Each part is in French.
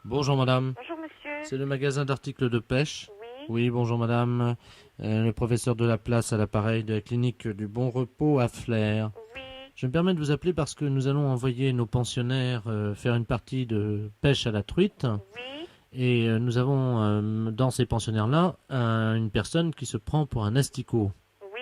Bonjour madame, Bonjour monsieur. c'est le magasin d'articles de pêche. Oui. Oui, bonjour madame. Le professeur de la place à l'appareil de la clinique du Bon Repos à Flers. Oui. Je me permets de vous appeler parce que nous allons envoyer nos pensionnaires faire une partie de pêche à la truite. Oui. Et nous avons dans ces pensionnaires-là une personne qui se prend pour un asticot. Oui.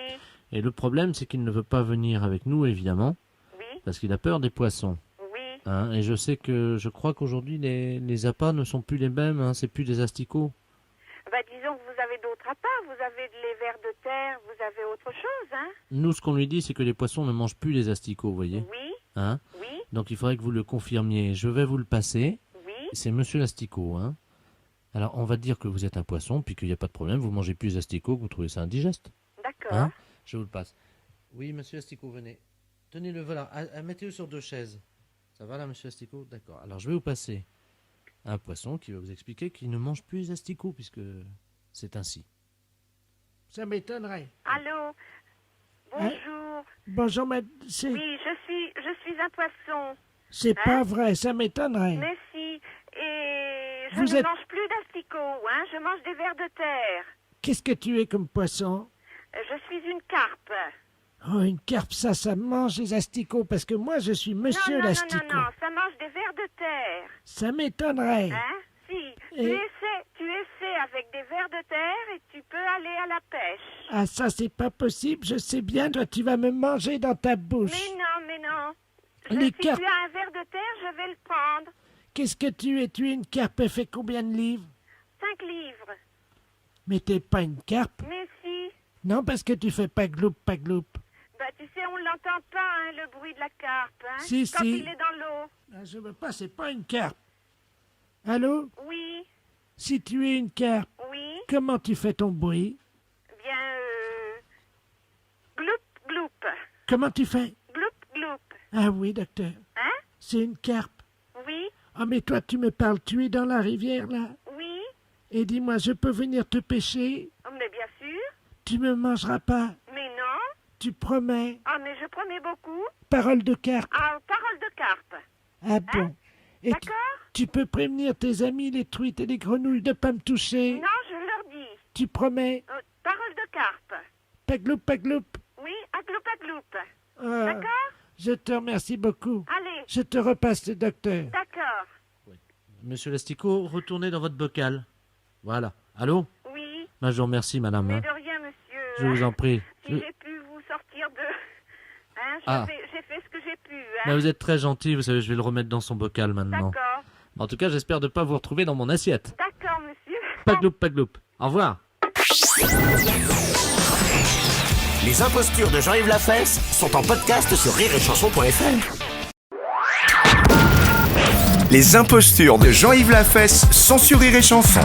Et le problème, c'est qu'il ne veut pas venir avec nous, évidemment, Oui. parce qu'il a peur des poissons. Oui. Hein, et je crois qu'aujourd'hui, les appâts ne sont plus les mêmes, hein, c'est plus des asticots. Disons que vous avez d'autres appâts. Vous avez les vers de terre, vous avez autre chose, hein? Nous, ce qu'on lui dit, c'est que les poissons ne mangent plus les asticots, vous voyez. Oui. Hein. Oui. Donc il faudrait que vous le confirmiez. Je vais vous le passer. Oui. C'est monsieur l'asticot. Hein. Alors, on va dire que vous êtes un poisson, puis qu'il n'y a pas de problème, vous mangez plus les asticots, que vous trouvez ça indigeste. D'accord. Hein. Je vous le passe. Oui, monsieur Asticot, venez. Tenez-le, voilà. Mettez-le sur 2 chaises. Ça va là, monsieur Asticot? D'accord. Alors, je vais vous passer un poisson qui va vous expliquer qu'il ne mange plus les asticots, puisque c'est ainsi. Ça m'étonnerait. Allô. Bonjour. Bonjour, mais c'est Oui, je suis un poisson. pas vrai, ça m'étonnerait. Mais si. Et je Vous ne êtes- mange plus d'asticots, hein? Je mange des vers de terre. Qu'est-ce que tu es comme poisson? Je suis une carpe. Oh, une carpe, ça mange les asticots, parce que moi, je suis monsieur non, l'asticot. non, ça mange des vers de terre. Ça m'étonnerait. Hein? Si. Et- Tu essaies avec des vers de terre et tu peux aller à la pêche. Ah, ça, c'est pas possible, je sais bien, toi, tu vas me manger dans ta bouche. Mais non. Les Si carpes- tu as un ver de terre, je vais le prendre. Qu'est-ce que tu es? Tu es une carpe, elle fait combien de livres? 5 livres. Mais t'es pas une carpe. Mais si. Non, parce que tu fais pas gloup, pas gloup. Tu sais, on l'entend pas, hein, le bruit de la carpe. Hein, Si, quand si. il est dans l'eau. Ah, je veux pas, c'est pas une carpe. Allô? Oui, Si tu es une carpe, oui. comment tu fais ton bruit? Bien, gloup, gloup. Comment tu fais? Gloup, gloup. Ah oui, docteur. Hein? C'est une carpe. Oui, Ah, mais toi, tu me parles, tu es dans la rivière, là. oui. Et dis-moi, je peux venir te pêcher? Oh, mais bien sûr. Tu me mangeras pas? Mais non. Tu promets? Ah, mais je promets beaucoup. Parole de carpe. Ah, parole de carpe. Ah bon? Et D'accord? tu peux prévenir tes amis, les truites et les grenouilles, de pas me toucher? Non, je leur dis. Tu promets? Parole de carpe. Pagloup, pagloup. Oui, agloup, agloup. Ah, D'accord? je te remercie beaucoup. Allez, Je te repasse le docteur. d'accord. Monsieur l'asticot, retournez dans votre bocal. Voilà. Allô? Oui, Je vous remercie, madame. mais Hein. de rien, monsieur. Je vous en prie. Si j'ai pu vous sortir de... Hein, Ah. j'ai fait ce que j'ai pu. Mais Hein. vous êtes très gentil, vous savez, je vais le remettre dans son bocal maintenant. D'accord. En tout cas, j'espère ne pas vous retrouver dans mon assiette. D'accord, monsieur. Pagloup, pagloup. Au revoir. Les impostures de Jean-Yves Lafesse sont en podcast sur rireetchanson.fr. Les impostures de Jean-Yves Lafesse sont sur Rire et Chanson.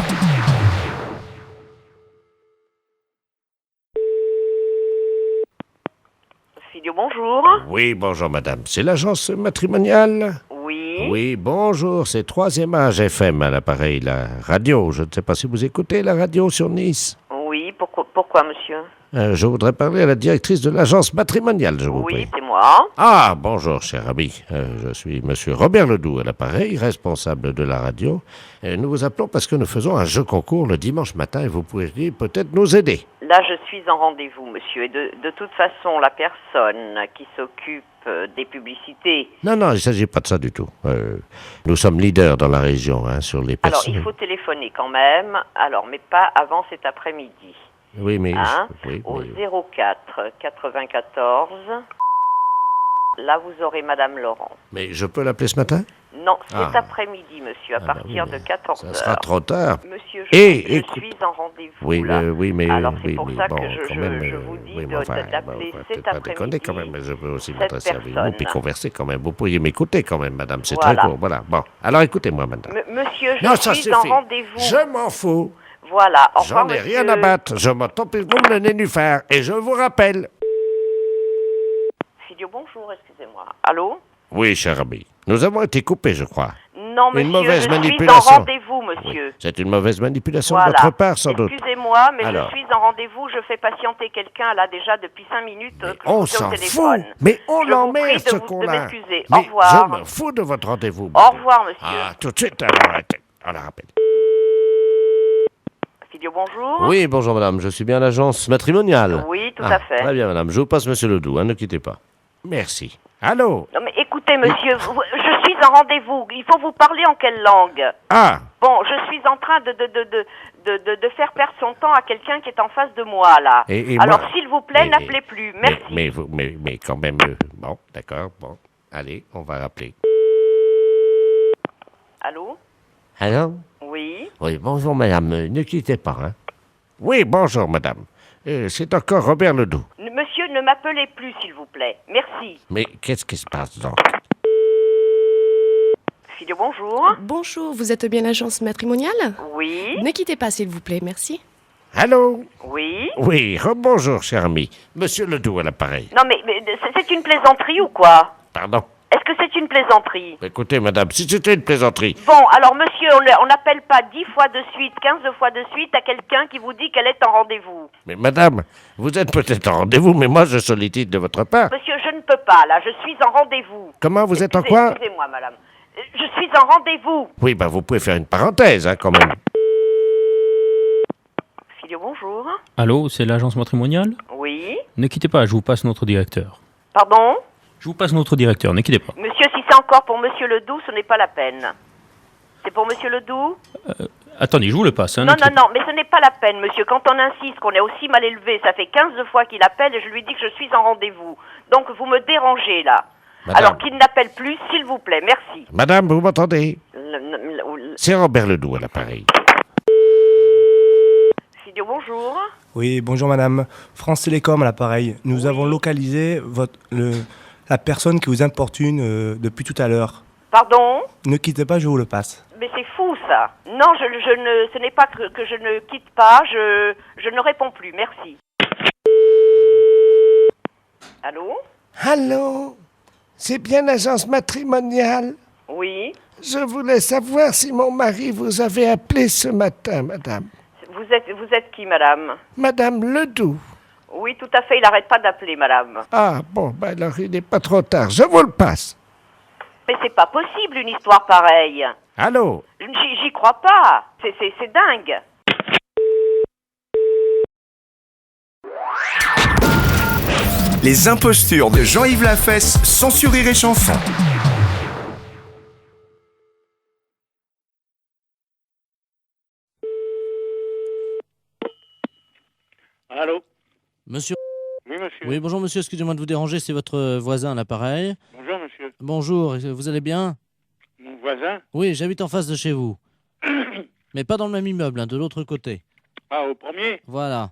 Fidio, bonjour. Oui, bonjour madame. C'est l'agence matrimoniale? Oui. Oui, bonjour. C'est 3e âge FM à l'appareil, la radio. Je ne sais pas si vous écoutez la radio sur Nice. Oui, pourquoi, monsieur? Je voudrais parler à la directrice de l'agence matrimoniale, je vous Oui, prie. c'est moi. Ah, bonjour, cher ami. Je suis monsieur Robert Ledoux à l'appareil, responsable de la radio. Nous vous appelons parce que nous faisons un jeu concours le dimanche matin et vous pourriez peut-être nous aider. Là, je suis en rendez-vous, monsieur. Et de toute façon, la personne qui s'occupe des publicités... Non, il ne s'agit pas de ça du tout. Nous sommes leaders dans la région sur les Alors, personnes. il faut téléphoner quand même. Alors, mais pas avant cet après-midi. Oui, mais... Hein, oui, au oui. 04 94. Là, vous aurez Madame Laurent. Mais je peux l'appeler ce matin? Non, cet Ah. après-midi, monsieur, à Ah bah partir oui, de mais 14 Ça heures. sera trop tard. Monsieur, Et, je écoute- suis en rendez-vous, Oui, là. oui, mais... Alors, c'est oui, pour mais ça bon, que je quand même, vous dis oui, de- mais enfin, d'appeler bon, cet peut-être pas déconner après-midi quand même, mais je peux aussi cette m'adresser avec vous, personne. puis converser quand même. Vous pourriez m'écouter quand même, madame, c'est Voilà. très court. Voilà, bon. Alors écoutez-moi, madame. Monsieur, je Non, ça suis en suffit. rendez-vous. Je m'en fous. Voilà, au revoir, J'en ai monsieur. rien à battre. Je m'en tape comme le nénuphar. Et je vous rappelle. Fidio, bonjour, excusez-moi. Allô? Oui, cher ami. Nous avons été coupés, je crois. Non, monsieur, Une mauvaise je manipulation. suis en rendez-vous, monsieur. Oui, c'est une mauvaise manipulation Voilà. de votre part, sans doute. Excusez-moi, mais Alors. je suis en rendez-vous. Je fais patienter quelqu'un, là, déjà, depuis 5 minutes Mais que je on suis au s'en téléphone. fout. Mais on Je vous l'emmerde, prie de ce vous- de qu'on a. m'excuser. Mais Au revoir. je me fous de votre rendez-vous. Au revoir, monsieur. Ah, tout de suite, alors. On la rappelle. Filio, bonjour. Oui, bonjour madame, je suis bien à l'agence matrimoniale. Oui, tout à fait. Très bien madame, je vous passe monsieur Ledoux, ne quittez pas. Merci. Allô? Non mais écoutez, monsieur, je suis en rendez-vous. Il faut vous parler en quelle langue? Ah, Bon, je suis en train de faire perdre son temps à quelqu'un qui est en face de moi, là. Et Alors, moi- s'il vous plaît, mais- n'appelez plus. Merci. mais quand même, bon, d'accord, bon. Allez, on va rappeler. Allô? Allô? Oui? Oui, bonjour madame, ne quittez pas, hein. Oui, bonjour madame. C'est encore Robert Ledoux. Monsieur, ne m'appelez plus, s'il vous plaît. Merci. Mais qu'est-ce qui se passe donc? Filio, bonjour. Bonjour, vous êtes bien l'agence matrimoniale? Oui? Ne quittez pas, s'il vous plaît, merci. Allô? Oui? Oui, rebonjour cher ami. Monsieur Ledoux à l'appareil. Non mais c'est une plaisanterie ou quoi? Pardon? Est-ce que c'est une plaisanterie? Écoutez madame, si c'était une plaisanterie, Bon, alors monsieur, on n'appelle pas 10 fois de suite, 15 fois de suite à quelqu'un qui vous dit qu'elle est en rendez-vous. mais madame, vous êtes peut-être en rendez-vous, mais moi je sollicite de votre part. Monsieur, je ne peux pas, là, je suis en rendez-vous. Comment vous êtes en quoi? Excusez-moi, madame. Je suis en rendez-vous. Oui, bah vous pouvez faire une parenthèse, hein, quand même. Filio, bonjour. Allô, c'est l'agence matrimoniale? Oui? Ne quittez pas, je vous passe notre directeur. Pardon? Je vous passe notre directeur, ne quittez pas. Monsieur, si c'est encore pour monsieur Ledoux, ce n'est pas la peine. C'est pour monsieur Ledoux? Attendez, je vous le passe. Non, non, non, mais ce n'est pas la peine, monsieur. Quand on insiste qu'on est aussi mal élevé, ça fait 15 fois qu'il appelle et je lui dis que je suis en rendez-vous. Donc vous me dérangez, là. Madame. Alors qu'il n'appelle plus, s'il vous plaît. Merci. Madame, vous m'entendez? C'est Robert Ledoux à l'appareil. Filio, bonjour. Oui, bonjour madame. France Télécom à l'appareil. Nous avons localisé la personne qui vous importune depuis tout à l'heure. Pardon? Ne quittez pas, je vous le passe. Mais c'est fou, ça. Non, ce n'est pas que je ne quitte pas, je ne réponds plus. Merci. Allô? Allô? C'est bien l'agence matrimoniale? Oui? Je voulais savoir si mon mari vous avait appelé ce matin, madame. Vous êtes qui, madame? Madame Ledoux. Oui, tout à fait, il n'arrête pas d'appeler, madame. Ah, bon, ben alors il n'est pas trop tard. Je vous le passe. Mais c'est pas possible, une histoire pareille. Allô? J'y crois pas. C'est dingue. Les impostures de Jean-Yves Lafesse sont sur Rire et Chanson. Allô? Monsieur. Oui, monsieur. Oui, bonjour monsieur, excusez-moi de vous déranger, c'est votre voisin à l'appareil. Bonjour, monsieur. Bonjour, vous allez bien? Mon voisin? Oui, j'habite en face de chez vous. Mais pas dans le même immeuble, hein, de l'autre côté. Ah, au premier? Voilà.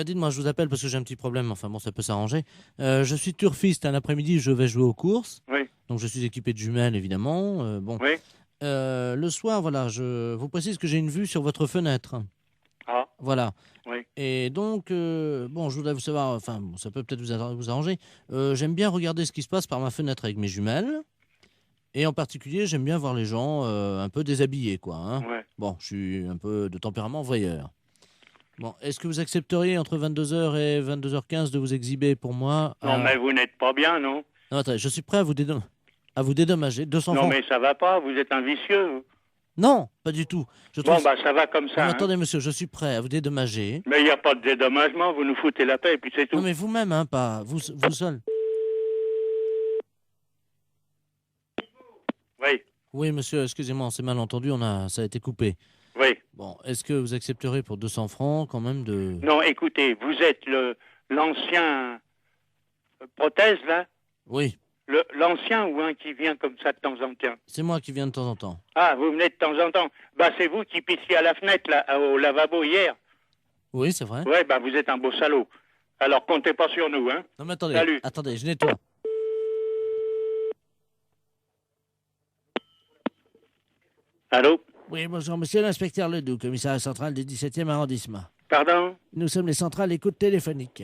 Dites-moi, je vous appelle parce que j'ai un petit problème, enfin bon, ça peut s'arranger. Je suis turfiste, un après-midi, je vais jouer aux courses. Oui. Donc je suis équipé de jumelles, évidemment. Bon. Oui. Le soir, voilà, je vous précise que j'ai une vue sur votre fenêtre. Ah. Voilà. Oui. Et donc, bon, je voudrais vous savoir, enfin, bon, ça peut peut-être vous arranger. J'aime bien regarder ce qui se passe par ma fenêtre avec mes jumelles. Et en particulier, j'aime bien voir les gens un peu déshabillés, quoi. Hein. Ouais. Bon, je suis un peu de tempérament voyeur. Bon, est-ce que vous accepteriez entre 22h et 22h15 de vous exhiber pour moi? Non, mais vous n'êtes pas bien, non? Non, attendez, je suis prêt à vous dédommager. 200 Non, francs. mais ça va pas, vous êtes un vicieux. vous. Non, pas du tout. Je Bon, trouve... bah, ça va comme ça. Non, mais hein. attendez, monsieur, je suis prêt à vous dédommager. Mais il n'y a pas de dédommagement, vous nous foutez la paix et puis c'est tout. Non, mais vous-même, hein, pas vous seul. Oui, Oui, monsieur, excusez-moi, on s'est mal entendu, ça a été coupé. oui. Bon, est-ce que vous accepterez pour 200 francs quand même de... Non, écoutez, vous êtes l'ancien prothèse, là? Oui, L'ancien ou un qui vient comme ça de temps en temps? c'est moi qui viens de temps en temps. Ah, vous venez de temps en temps. Bah, c'est vous qui pissiez à la fenêtre, là, au lavabo hier. Oui, c'est vrai. Ouais, bah, vous êtes un beau salaud. Alors, comptez pas sur nous, hein. Non, mais attendez, Salut. attendez, je nettoie. Allô? Oui, bonjour, monsieur l'inspecteur Ledoux, commissariat central du 17e arrondissement. Pardon? Nous sommes les centrales écoute téléphonique.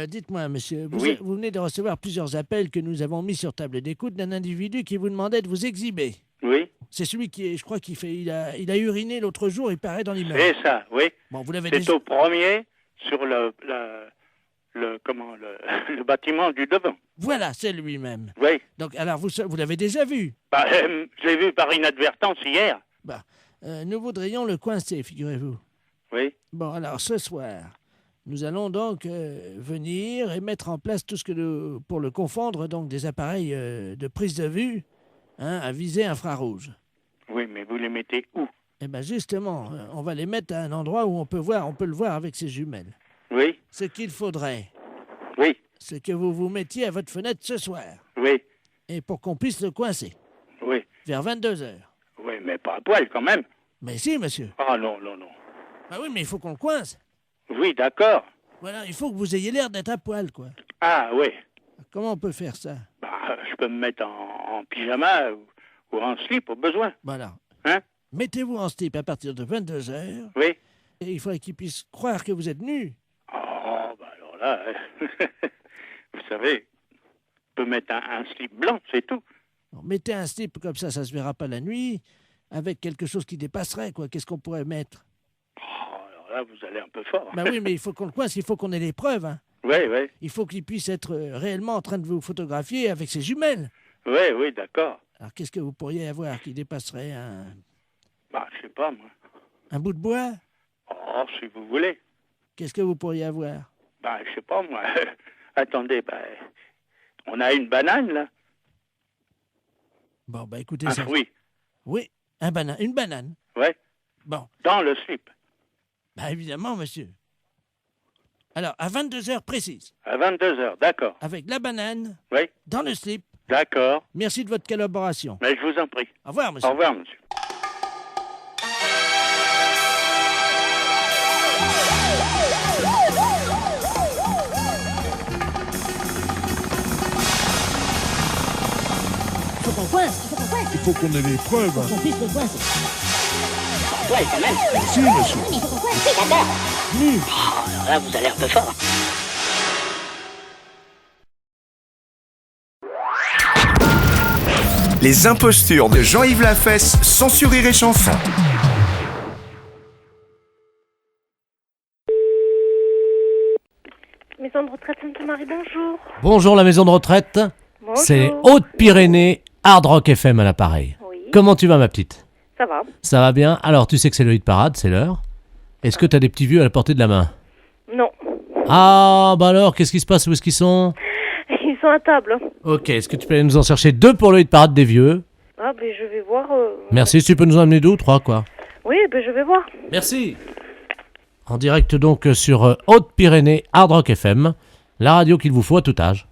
Dites-moi, monsieur, Oui. vous venez de recevoir plusieurs appels que nous avons mis sur table d'écoute d'un individu qui vous demandait de vous exhiber. Oui, C'est celui qui, je crois il a uriné l'autre jour, il paraît dans l'immeuble. c'est ça, oui. Bon, vous l'avez C'est déjà... au premier, sur le bâtiment du devant. Voilà, c'est lui-même. Oui. Donc, alors, vous l'avez déjà vu? Bah, je l'ai vu par inadvertance hier. Bah, nous voudrions le coincer, figurez-vous. Oui. Bon, alors ce soir, nous allons donc venir et mettre en place tout ce que pour le confondre, donc des appareils de prise de vue à visée infrarouge. Oui, mais vous les mettez où? Eh bien justement, on va les mettre à un endroit où on peut le voir avec ses jumelles. Oui. Ce qu'il faudrait, Oui. c'est que vous vous mettiez à votre fenêtre ce soir. Oui. Et pour qu'on puisse le coincer. Oui. Vers 22h. Oui, mais pas à poil quand même. Mais si, monsieur. Ah non, non, non. Ah oui, mais il faut qu'on le coince. Oui, d'accord. Voilà, il faut que vous ayez l'air d'être à poil, quoi. Ah oui. Comment on peut faire ça? Bah, je peux me mettre en pyjama ou en slip au besoin. Voilà. Hein? Mettez-vous en slip à partir de 22h. Oui. Et il faudrait qu'ils puissent croire que vous êtes nu. Oh, bah alors là, vous savez, je peux mettre un slip blanc, c'est tout. Bon, mettez un slip comme ça se verra pas la nuit, avec quelque chose qui dépasserait, quoi. Qu'est-ce qu'on pourrait mettre? Oh, alors là, vous allez un peu fort. Ben oui, mais il faut qu'on le coince, il faut qu'on ait les preuves, hein. Oui, oui. Il faut qu'il puisse être réellement en train de vous photographier avec ses jumelles. Oui, oui, d'accord. Alors qu'est-ce que vous pourriez avoir qui dépasserait Bah, je sais pas, moi. un bout de bois? Oh, si vous voulez. Qu'est-ce que vous pourriez avoir? Bah, je sais pas, moi. Attendez, bah, on a une banane, là. Bon, bah écoutez Un ça. fruit. Oui, une banane. Ouais. Bon, Dans le slip. bah évidemment, monsieur. Alors, à 22h précises, À 22h, d'accord. avec la banane, Oui, dans le slip. d'accord. Merci de votre collaboration. Mais je vous en prie. Au revoir, monsieur. Au revoir, monsieur. Il faut qu'on coince, Il faut qu'on ait les preuves. qu'on puisse le coincer. Ouais, quand même. Si, monsieur. Mais il faut qu'on coince. Oui, d'accord. Nu. Oh, alors là, vous allez un peu fort. Les impostures de Jean-Yves Lafesse, sans Rire et Chanson. Maison de retraite Sainte-Marie, bonjour. Bonjour la maison de retraite. Bonjour. C'est Haute-Pyrénées, Hard Rock FM à l'appareil. Oui. Comment tu vas ma petite? Ça va. Ça va bien? Alors tu sais que c'est le hit parade, c'est l'heure. Est-ce que tu as des petits vieux à la portée de la main? Non. Ah bah alors, qu'est-ce qui se passe? Où est-ce qu'ils sont? Ils sont à table. Ok, est-ce que tu peux aller nous en chercher 2 pour le hit parade des vieux? Ah, ben je vais voir. Merci, si tu peux nous en amener 2 ou 3 quoi. Oui, ben je vais voir. Merci. En direct donc sur Haute-Pyrénées, Hard Rock FM, la radio qu'il vous faut à tout âge.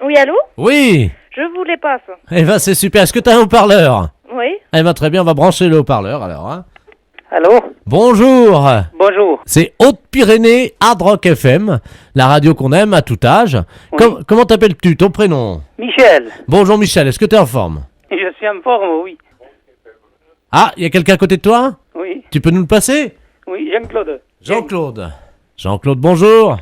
Oui, allô? Oui. Je vous les passe. Eh ben c'est super, est-ce que tu as un haut-parleur? Oui. Eh ben très bien, on va brancher le haut-parleur alors. Hein. Allô? Bonjour. Bonjour. C'est Haute-Pyrénées, Hard Rock FM, la radio qu'on aime à tout âge. Oui. Comment t'appelles-tu, ton prénom? Michel. Bonjour Michel, est-ce que t'es en forme? Je suis en forme, oui. Ah, il y a quelqu'un à côté de toi? Oui. Tu peux nous le passer? Oui, Jean-Claude. Jean-Claude. Jean-Claude, bonjour.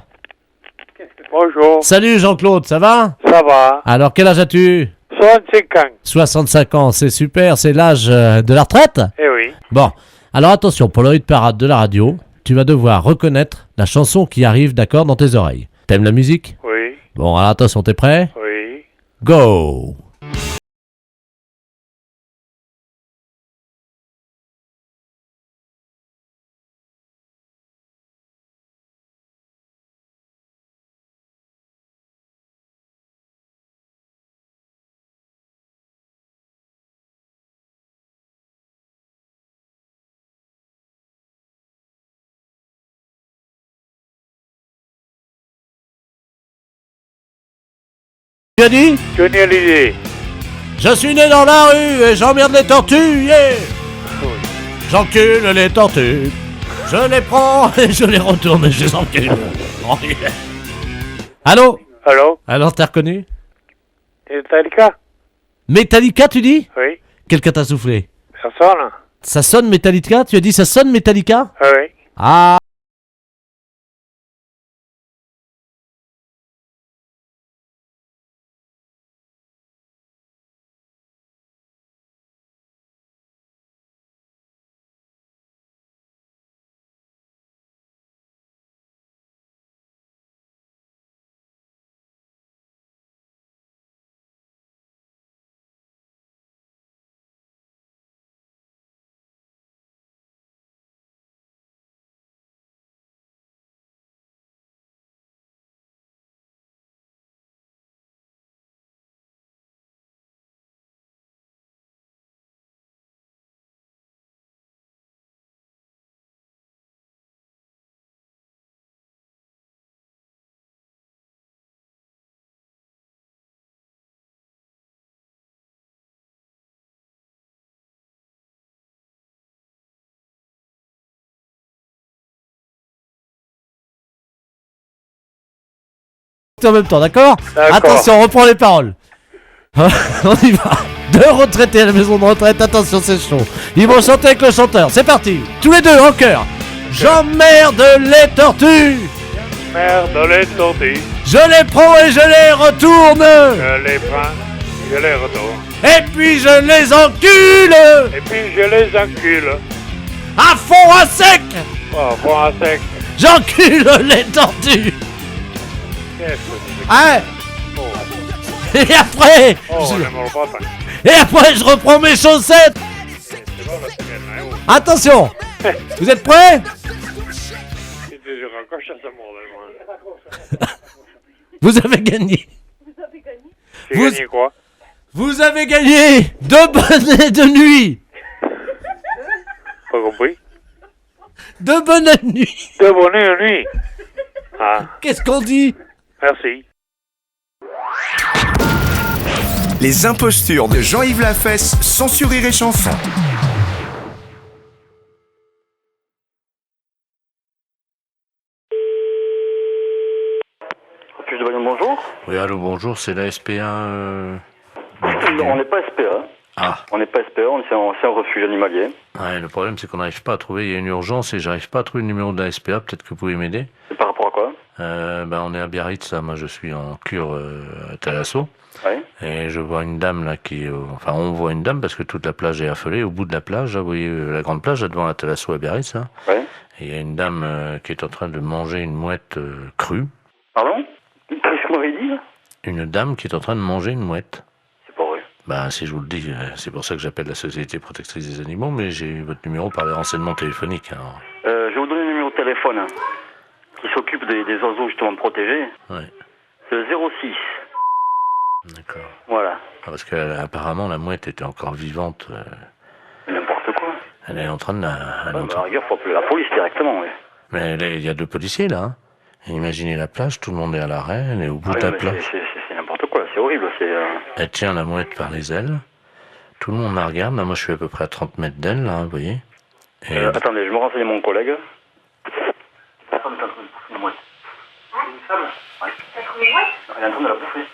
Bonjour. Salut Jean-Claude, ça va? Ça va? Alors quel âge as-tu? 65 ans. 65 ans, c'est super, c'est l'âge de la retraite? Eh oui. Bon, alors attention, pour le hit parade de la radio, tu vas devoir reconnaître la chanson qui arrive, d'accord, dans tes oreilles. T'aimes la musique? Oui. Bon, alors attention, t'es prêt? Oui. Go! Tu as dit? Johnny Hallyday. Je suis né dans la rue et j'emmerde les tortues, yeah! J'encule les tortues. Je les prends et je les retourne et je les encule. Oh, yeah. Allô? Allô? Alors, t'as reconnu? Metallica? Metallica, tu dis? Oui. Quelqu'un t'a soufflé? Personne? Ça sonne Metallica? Tu as dit ça sonne Metallica? Oui. Ah! en même temps, d'accord? Attention, on reprend les paroles. On y va. 2 retraités à la maison de retraite, attention, c'est chaud. Ils vont chanter avec le chanteur, c'est parti. Tous les deux, en chœur. J'emmerde les tortues. Merde, les tortilles. Je les prends et je les retourne. Je les prends, je les retourne. Et puis je les encule. Et puis je les encule. À fond, à sec. Oh, bon, à sec. J'encule les tortues. Qu'est-ce que c'est? Hein? Oh, Et après on ne m'en pas. Et après je reprends mes chaussettes. C'est bon, là, c'est bien, hein, oh. Attention. Vous êtes prêts? Je raccroche à ce mot-là, moi. Vous avez gagné. J'ai gagné quoi? Vous avez gagné 2 bonnets de nuit. Pas compris? 2 bonnets de nuit. 2 bonnets de nuit. Ah, Qu'est-ce qu'on dit? merci. Les impostures de Jean-Yves Lafesse sont sur Rire et Chanson. Bonjour. Oui, allô, bonjour, c'est la SPA. On n'est pas SPA. Ah. On n'est pas SPA, c'est un refuge animalier. Ouais, le problème, c'est qu'on n'arrive pas à trouver. Il y a une urgence et j'arrive pas à trouver le numéro de la SPA. Peut-être que vous pouvez m'aider. Et par rapport à quoi? On est à Biarritz, là. Moi, je suis en cure à Thalasso. Oui. Et je vois une dame, là, Enfin, on voit une dame parce que toute la plage est affolée. Au bout de la plage, là, vous voyez la grande plage, là, devant la Thalasso à Biarritz, là. Oui. Et il y a une dame qui est en train de manger une mouette crue. Pardon? Qu'est-ce que vous m'avez dit, là? Une dame qui est en train de manger une mouette. C'est pas vrai. Ben, si je vous le dis, c'est pour ça que j'appelle la Société Protectrice des Animaux, mais j'ai eu votre numéro par les renseignements téléphoniques. Alors... Je vais vous donner le numéro de téléphone qui s'occupe des oiseaux justement de protégés. Ouais. C'est le 06. D'accord. Voilà. Ah, parce qu'apparemment, la mouette était encore vivante. N'importe quoi. Elle est en train de la... À la rigueur, faut appeler la police directement, oui. Mais il y a 2 policiers, là. Hein. Et imaginez la plage, tout le monde est à l'arrêt, elle est au bout de la plage. C'est n'importe quoi, c'est horrible. Elle tient la mouette par les ailes. Tout le monde la regarde. Là, moi, je suis à peu près à 30 mètres d'elle, là, vous voyez. Et... attendez, je me renseigne à mon collègue. La femme est en train de bouffer une mouette. Une femme? Oui. Elle est en train de la bouffer.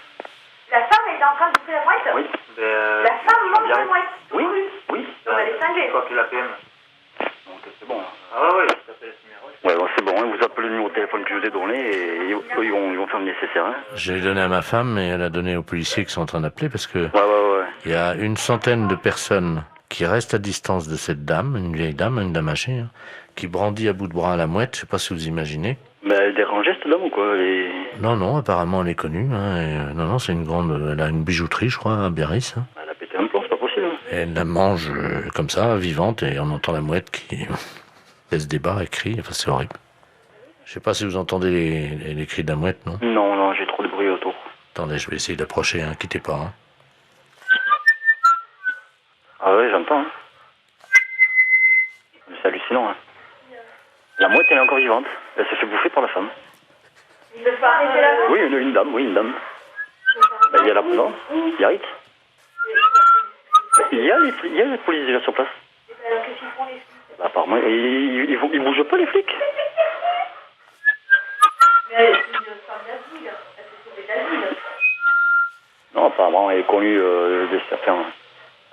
La femme est en train de bouffer la mouette? Oui. La femme mange la mouette? Oui, oui. Elle est cinglée. Quoi que la PM. Donc c'est bon. Ah oui, je t'appelle ce numéro. Ouais, bon, c'est bon, hein, vous appelez le numéro de téléphone que je vous ai donné et eux, ils vont faire le nécessaire. Hein. J'ai donné à ma femme et elle a donné aux policiers qui sont en train d'appeler parce que ouais. Il y a une centaine de personnes qui restent à distance de cette dame, une vieille dame, une dame âgée, hein, qui brandit à bout de bras la mouette, je sais pas si vous imaginez. Mais elle dérange cette dame ou quoi? Non, apparemment elle est connue. Hein, et, non, c'est une grande... Elle a une bijouterie, je crois, à Biarritz. Hein. Elle a pété un plomb, c'est pas possible. Et elle la mange comme ça, vivante, et on entend la mouette qui... Elle se débat, elle crie, enfin c'est horrible. Je sais pas si vous entendez les cris de la mouette, non? Non, j'ai trop de bruit autour. Attendez, je vais essayer d'approcher, hein, quittez pas. Hein. Ah ouais, j'entends. Hein. C'est hallucinant. Hein. La mouette, elle est encore vivante. Elle se fait bouffer par la femme. Il veut pas arrêter la Oui, une dame. Il y a la non, Biarritz. Il y a les policiers déjà sur place. Qu'est-ce qu'ils font les flics? Bah, apparemment, ils bougent pas les flics. Mais elle est une femme d'asile. Elle s'est sauvée d'asile. Non, apparemment, elle est connue de certains.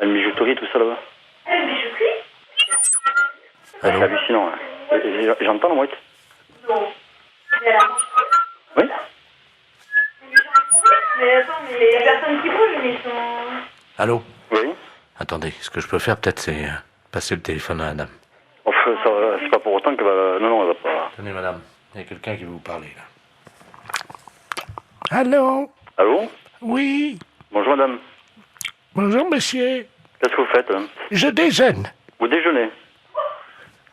Une bijouterie, tout ça là-bas. Elle est une bijouterie? C'est hallucinant. Hein. J'entends la mouette. Non. Mais elle a mangé. Oui. Mais attends, mais il y a personne qui bouge, mais ils sont... Allô? Oui. Attendez, ce que je peux faire peut-être c'est passer le téléphone à la dame. Enfin, c'est pas pour autant qu'elle va... Non, elle va pas... Tenez madame, il y a quelqu'un qui veut vous parler là. Allô? Allô? Oui. Bonjour madame. Bonjour monsieur. Qu'est-ce que vous faites? Je déjeune. Vous déjeunez?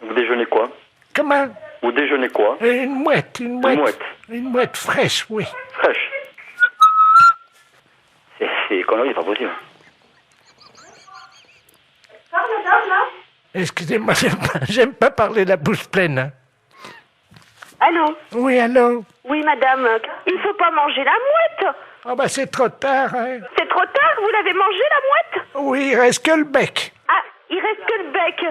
Vous déjeunez quoi? Comment? Vous déjeunez quoi? Une mouette. Une mouette? Une mouette fraîche, oui. Fraîche? C'est connerie, c'est pas possible. Parle, madame, là? Excusez-moi, j'aime pas parler la bouche pleine. Hein. Allô? Oui, allô? Oui, madame. Il faut pas manger la mouette. Oh bah c'est trop tard, hein. C'est trop tard, vous l'avez mangée, la mouette? Oui, il reste que le bec. Ah, il reste que le bec.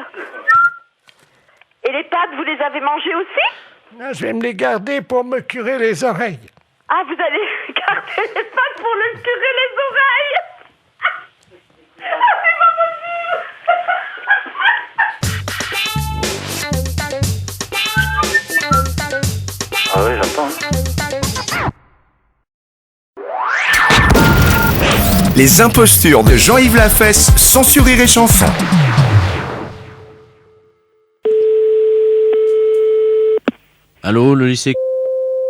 Et les pattes, vous les avez mangées aussi? Non, je vais me les garder pour me curer les oreilles. Ah, vous allez garder les pattes pour le curer les oreilles. Ah, c'est pas possible. Ah oui, j'entends. Les impostures de Jean-Yves Lafesse, sans sur Rire et Chanson. Allô, le lycée.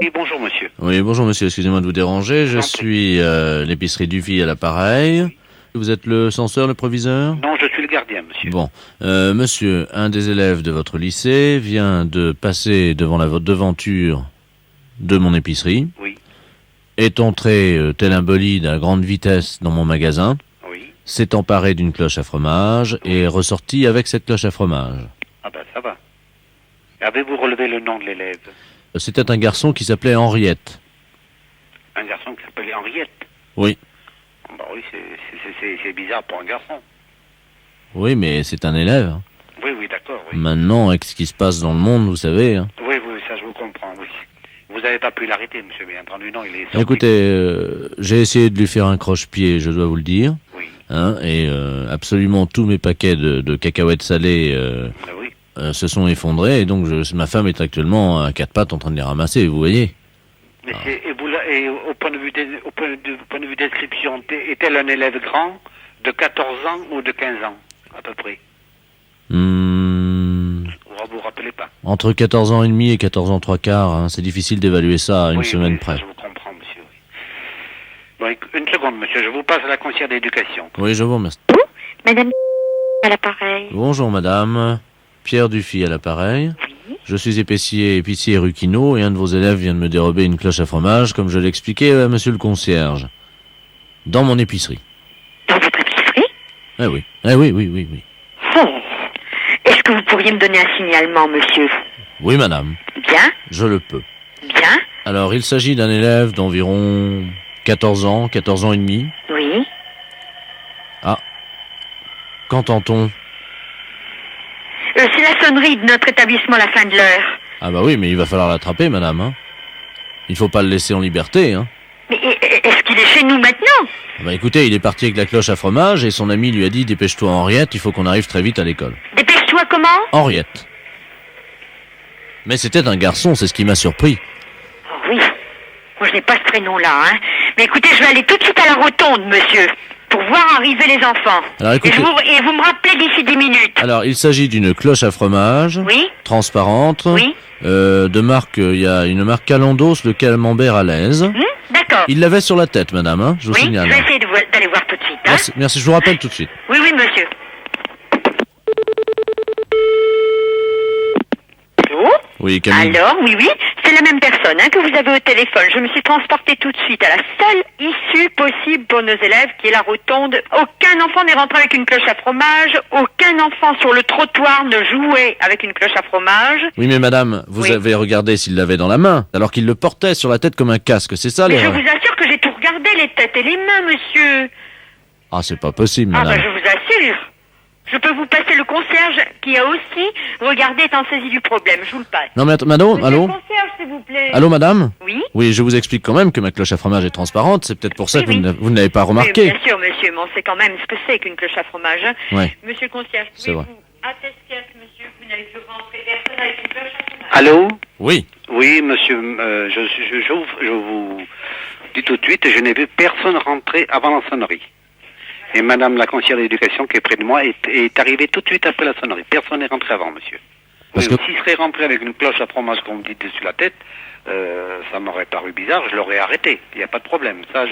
Oui, bonjour monsieur. Oui, bonjour monsieur, excusez-moi de vous déranger. Je suis l'épicerie Dufy à l'appareil. Vous êtes le censeur, le proviseur? Non, je suis le gardien, monsieur. Bon, monsieur, un des élèves de votre lycée vient de passer devant la devanture de mon épicerie. Oui. Est entré tel un bolide à grande vitesse dans mon magasin. Oui. S'est emparé d'une cloche à fromage et est ressorti avec cette cloche à fromage. Ah ben, ça va. Avez-vous relevé le nom de l'élève? C'était un garçon qui s'appelait Henriette. Un garçon qui s'appelait Henriette? Oui. Bah oui, c'est bizarre pour un garçon. Oui, mais c'est un élève. Hein. Oui, oui, d'accord, oui. Maintenant, avec ce qui se passe dans le monde, vous savez. Hein. Oui, oui, ça je vous comprends, oui. Vous n'avez pas pu l'arrêter, monsieur, bien entendu, non, il est sorti. Écoutez, j'ai essayé de lui faire un croche-pied, je dois vous le dire. Oui. Hein, et absolument tous mes paquets de cacahuètes salées Oui. Se sont effondrés. Et donc, ma femme est actuellement à quatre pattes en train de les ramasser, vous voyez. Mais et au point de vue description, est-elle un élève grand de 14 ans ou de 15 ans, à peu près? Vous vous rappelez pas? Entre 14 ans et demi et 14 ans 3/4, hein, c'est difficile d'évaluer ça à une semaine près. Je vous comprends, monsieur. Oui. Bon, une seconde, monsieur, je vous passe à la conseillère d'éducation. Oui, je vous remercie. Madame à l'appareil. Bonjour madame, Pierre Dufy à l'appareil. Oui. Je suis épicier rue Quinault et un de vos élèves vient de me dérober une cloche à fromage, comme je l'expliquais à monsieur le concierge. Dans mon épicerie. Dans votre épicerie? Eh oui, oui. Oh. Est-ce que vous pourriez me donner un signalement, monsieur? Oui madame. Bien. Je le peux. Bien. Alors, il s'agit d'un élève d'environ 14 ans et demi. Oui. Ah. Qu'entend-on? C'est la sonnerie de notre établissement à la fin de l'heure. Ah bah oui, mais il va falloir l'attraper, madame. Hein. Il faut pas le laisser en liberté. Hein. Mais est-ce qu'il est chez nous maintenant? Ah bah écoutez, il est parti avec la cloche à fromage et son ami lui a dit « Dépêche-toi Henriette, il faut qu'on arrive très vite à l'école. » Dépêche-toi comment? Henriette. Mais c'était un garçon, c'est ce qui m'a surpris. Oh oui. Moi, je n'ai pas ce prénom-là, hein. Mais écoutez, je vais aller tout de suite à la rotonde, monsieur, pour voir arriver les enfants. Alors, écoutez... et vous me rappelez d'ici 10 minutes. Alors, il s'agit d'une cloche à fromage, oui, transparente, oui, de marque, il y a une marque Calandos, le camembert à l'aise. D'accord. Il l'avait sur la tête, madame, hein, je vous signale. Oui, je vais essayer d'aller voir tout de suite. Hein. Merci, je vous rappelle tout de suite. Oui, monsieur. Allô? Oui, Camille. Alors, oui, c'est la même personne que vous avez au téléphone. Je me suis transportée tout de suite à la seule issue possible pour nos élèves, qui est la rotonde. Aucun enfant n'est rentré avec une cloche à fromage. Aucun enfant sur le trottoir ne jouait avec une cloche à fromage. Oui, mais madame, vous avez regardé s'il l'avait dans la main, alors qu'il le portait sur la tête comme un casque, c'est ça Mais je l'erreur? vous assure que j'ai tout regardé, les têtes et les mains, monsieur. Ah, c'est pas possible, Ah, madame. je vous assure. Je peux vous passer le concierge qui a aussi regardé, étant saisi du problème. Je vous le passe. Non, mais madame, Monsieur allô? le concierge, s'il vous plaît. Allô, madame? Oui? Oui, je vous explique quand même que ma cloche à fromage est transparente, c'est peut-être pour ça que vous ne l'avez pas Oui, remarqué. bien sûr, monsieur, mais on sait quand même ce que c'est qu'une cloche à fromage. Ouais. Monsieur le concierge, C'est vrai. pouvez-vous attester à ce monsieur que vous n'avez vu rentrer personne avec une cloche à fromage? Allô? Oui. Oui, monsieur, je vous dis tout de suite, je n'ai vu personne rentrer avant la sonnerie. Et madame la conseillère d'éducation qui est près de moi est arrivée tout de suite après la sonnerie. Personne n'est rentré avant, monsieur. Parce S'il serait rentré avec une cloche à fromage, comme vous dites, dessus la tête, ça m'aurait paru bizarre, je l'aurais arrêté. Il n'y a pas de problème. Ça,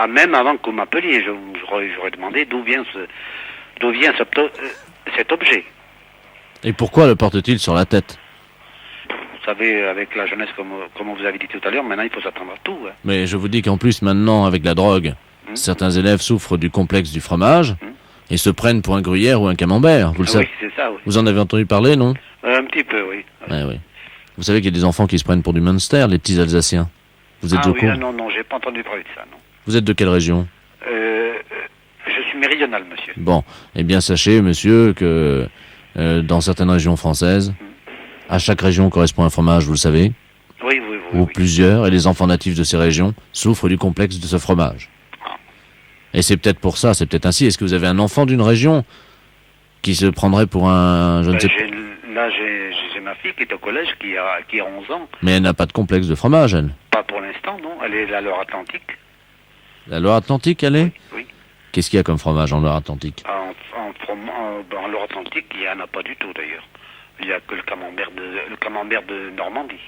même avant que vous m'appeliez, j'aurais demandé d'où vient cet objet. Et pourquoi le porte-t-il sur la tête? Vous savez, avec la jeunesse, comme vous avez dit tout à l'heure, maintenant il faut s'attendre à tout. Hein. Mais je vous dis qu'en plus, maintenant, avec la drogue, certains élèves souffrent du complexe du fromage et se prennent pour un gruyère ou un camembert, vous le savez. Oui, c'est ça, oui. Vous en avez entendu parler, non? Un petit peu, oui. Ouais, oui. Vous savez qu'il y a des enfants qui se prennent pour du Munster, les petits Alsaciens. Vous êtes au courant? Non, j'ai pas entendu parler de ça, non. Vous êtes de quelle région? Je suis méridional, monsieur. Bon, eh bien sachez, monsieur, que dans certaines régions françaises, à chaque région correspond un fromage, vous le savez. Oui, ou plusieurs, et les enfants natifs de ces régions souffrent du complexe de ce fromage. Et c'est peut-être pour ça, c'est peut-être ainsi. Est-ce que vous avez un enfant d'une région qui se prendrait pour un... Là, j'ai ma fille qui est au collège, qui a 11 ans. Mais elle n'a pas de complexe de fromage, elle. Pas pour l'instant, non. Elle est à Loire-Atlantique. La Loire-Atlantique, elle est? Oui. Qu'est-ce qu'il y a comme fromage en Loire-Atlantique? En Loire-Atlantique, il n'y en a pas du tout, d'ailleurs. Il n'y a que le camembert de Normandie.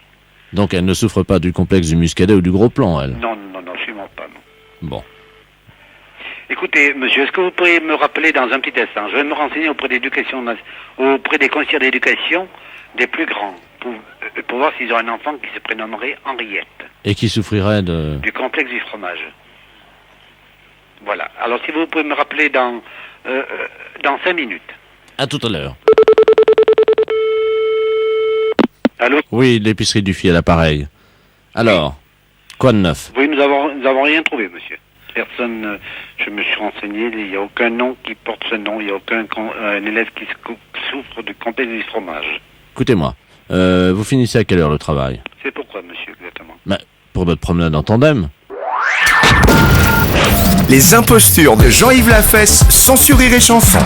Donc elle ne souffre pas du complexe du muscadet ou du gros plan, elle? Non, absolument pas, non. Bon. Écoutez, monsieur, est-ce que vous pourriez me rappeler dans un petit instant? Je vais me renseigner auprès des conseillers d'éducation des plus grands, pour voir s'ils ont un enfant qui se prénommerait Henriette. Et qui souffrirait du complexe du fromage. Voilà. Alors, si vous pouvez me rappeler dans 5 minutes. À tout à l'heure. Allô? Oui, l'épicerie du Fiel, l'appareil. Alors, quoi de neuf? Oui, nous avons rien trouvé, monsieur. Personne, je me suis renseigné, il n'y a aucun nom qui porte ce nom, il n'y a aucun un élève qui souffre du complexe du fromage. Écoutez-moi, vous finissez à quelle heure le travail? C'est pourquoi, monsieur, exactement? Pour notre promenade en tandem. Les impostures de Jean-Yves Lafesse sont sur Rire et Chanson.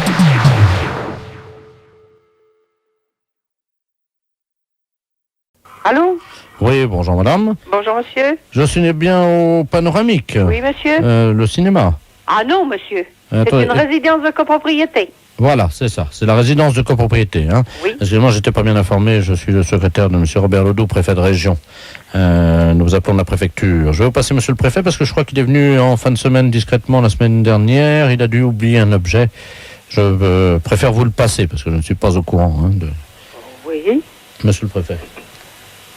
Allô? Oui, bonjour madame. Bonjour monsieur. Je suis bien au Panoramique. Oui monsieur. Le cinéma. Ah non monsieur. Attendez. C'est une résidence de copropriété. Voilà, c'est ça. C'est la résidence de copropriété. Hein. Oui. Excusez-moi, j'étais pas bien informé. Je suis le secrétaire de M. Robert Ledoux, préfet de région. Nous vous appelons de la préfecture. Je vais vous passer M. le préfet parce que je crois qu'il est venu en fin de semaine discrètement la semaine dernière. Il a dû oublier un objet. Je préfère vous le passer parce que je ne suis pas au courant. Hein, de... Oui. Monsieur le préfet.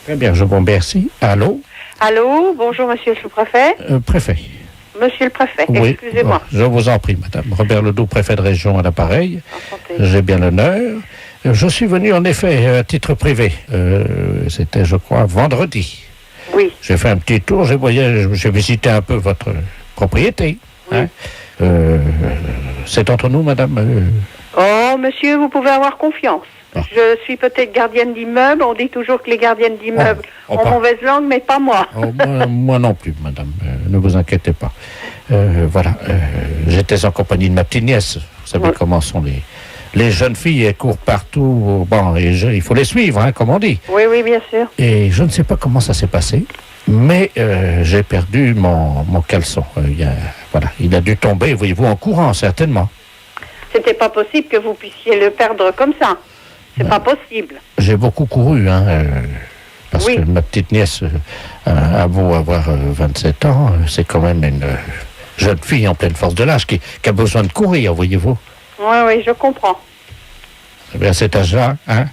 Très bien, je vous remercie. Allô? Allô, bonjour monsieur le sous-préfet. Préfet. Monsieur le préfet, Oui, excusez-moi. Je vous en prie, madame. Robert Ledoux, préfet de région à l'appareil. J'ai bien l'honneur. Je suis venu en effet à titre privé. C'était, je crois, vendredi. Oui. J'ai fait un petit tour, j'ai visité un peu votre propriété. Oui. Hein. C'est entre nous, madame. Oh, monsieur, vous pouvez avoir confiance. Ah. Je suis peut-être gardienne d'immeuble. On dit toujours que les gardiennes d'immeuble ont mauvaise langue, mais pas moi. Moi non plus, madame. Ne vous inquiétez pas. Voilà. J'étais en compagnie de ma petite nièce. Vous savez comment sont les jeunes filles. Elles courent partout. Bon, il faut les suivre, hein, comme on dit. Oui, oui, bien sûr. Et je ne sais pas comment ça s'est passé, mais j'ai perdu mon caleçon. Il a dû tomber, voyez-vous, en courant, certainement. C'était pas possible que vous puissiez le perdre comme ça. C'est pas possible. J'ai beaucoup couru, hein, parce que ma petite nièce a beau avoir 27 ans, c'est quand même une jeune fille en pleine force de l'âge qui a besoin de courir, voyez-vous. Oui, oui, je comprends. Et à cet âge-là, hein,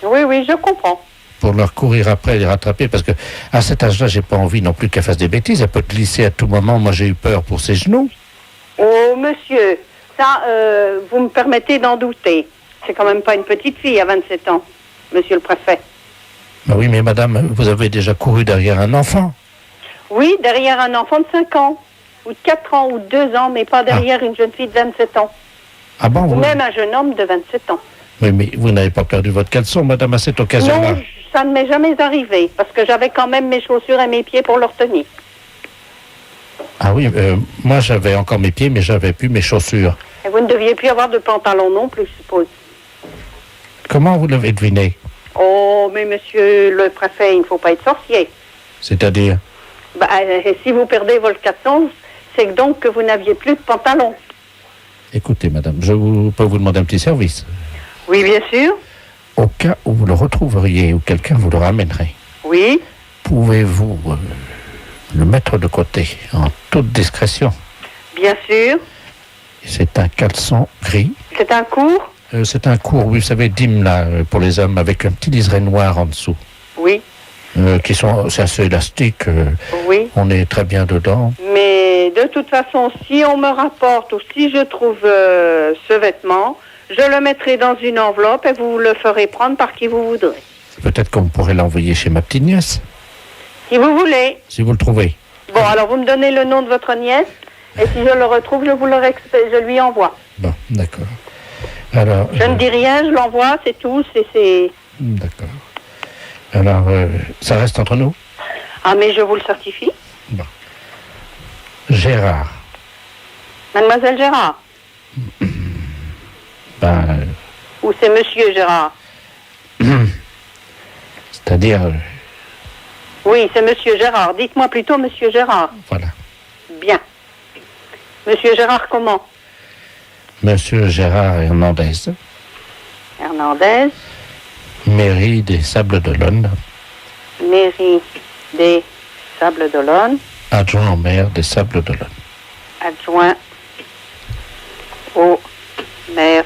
Oui, oui, je comprends. pour leur courir après, les rattraper, parce que à cet âge-là, j'ai pas envie non plus qu'elle fasse des bêtises, elle peut glisser à tout moment. Moi, j'ai eu peur pour ses genoux. Oh, monsieur, ça, vous me permettez d'en douter. C'est quand même pas une petite fille à 27 ans, monsieur le préfet. Ben oui, mais madame, vous avez déjà couru derrière un enfant. Oui, derrière un enfant de 5 ans, ou de 4 ans, ou de 2 ans, mais pas derrière une jeune fille de 27 ans. Ah bon, Ou même un jeune homme de 27 ans. Oui, mais vous n'avez pas perdu votre caleçon, madame, à cette occasion-là. Non, ça ne m'est jamais arrivé, parce que j'avais quand même mes chaussures et mes pieds pour leur tenir. Ah oui, moi j'avais encore mes pieds, mais j'avais plus mes chaussures. Et vous ne deviez plus avoir de pantalon non plus, je suppose. Comment vous l'avez deviné? Oh, mais monsieur le préfet, il ne faut pas être sorcier. C'est-à-dire? Bah, si vous perdez votre caleçon, c'est donc que vous n'aviez plus de pantalon. Écoutez, madame, peux vous demander un petit service. Oui, bien sûr. Au cas où vous le retrouveriez ou quelqu'un vous le ramènerait, Oui. pouvez-vous le mettre de côté en toute discrétion? Bien sûr. C'est un caleçon gris. C'est un court? C'est un court, oui, vous savez, dîme là, pour les hommes, avec un petit liseré noir en dessous. Oui. C'est assez élastique. Oui. On est très bien dedans. Mais de toute façon, si on me rapporte ou si je trouve ce vêtement, je le mettrai dans une enveloppe et vous le ferez prendre par qui vous voudrez. Peut-être qu'on pourrait l'envoyer chez ma petite nièce, Si vous voulez. si vous le trouvez. Bon, alors vous me donnez le nom de votre nièce et si je le retrouve, je lui envoie. Bon, d'accord. Alors, Je ne dis rien, je l'envoie, c'est tout. C'est... D'accord. Alors, ça reste entre nous? Ah, mais je vous le certifie. Gérard. Mademoiselle Gérard. Ou c'est Monsieur Gérard? C'est-à-dire, Oui, c'est Monsieur Gérard. Dites-moi plutôt Monsieur Gérard. voilà, Bien. Monsieur Gérard comment? Monsieur Gérard Hernandez, Hernandez, mairie des Sables d'Olonne, mairie des Sables d'Olonne, adjoint au maire des Sables d'Olonne. adjoint au maire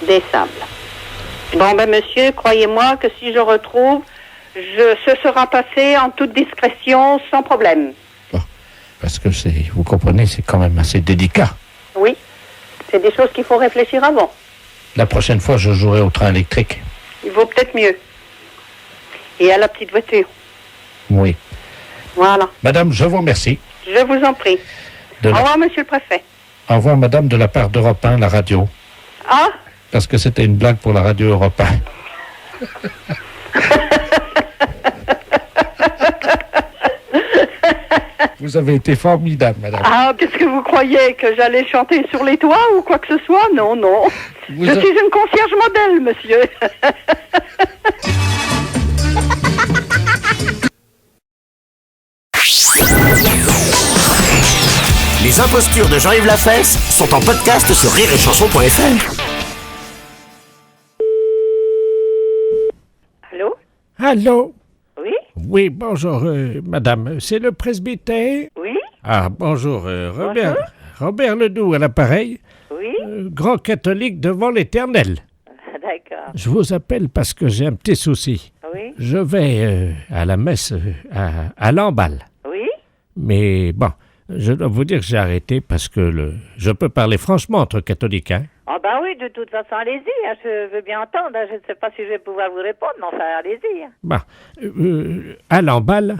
des Sables. Bon, ben monsieur, croyez-moi que si je retrouve, ce sera passé en toute discrétion, sans problème. Parce que vous comprenez, c'est quand même assez délicat. Oui, c'est des choses qu'il faut réfléchir avant. La prochaine fois, je jouerai au train électrique. Il vaut peut-être mieux. Et à la petite voiture. Oui. Voilà. Madame, je vous remercie. Je vous en prie. Au revoir, monsieur le préfet. Au revoir, madame, de la part d'Europe 1, la radio. Ah? Parce que c'était une blague pour la radio Europe 1. Vous avez été formidable, madame. Ah, qu'est-ce que vous croyez? Que j'allais chanter sur les toits ou quoi que ce soit? Non, non. Je suis une concierge modèle, monsieur. Les impostures de Jean-Yves Lafesse sont en podcast sur rireetchanson.fr. Allô? Allô? Oui? Oui, bonjour, madame. C'est le presbytère? Oui? Ah, bonjour, Robert Ledoux à l'appareil. Oui? Grand catholique devant l'Éternel. D'accord. Je vous appelle parce que j'ai un petit souci. Oui? Je vais à la messe à Lamballe. Oui? Mais bon, je dois vous dire que j'ai arrêté parce que je peux parler franchement entre catholiques, hein? Ah ben oui, de toute façon, allez-y, hein, je veux bien entendre. Hein, je ne sais pas si je vais pouvoir vous répondre, mais enfin, allez-y. Hein. Bon, à Lamballe,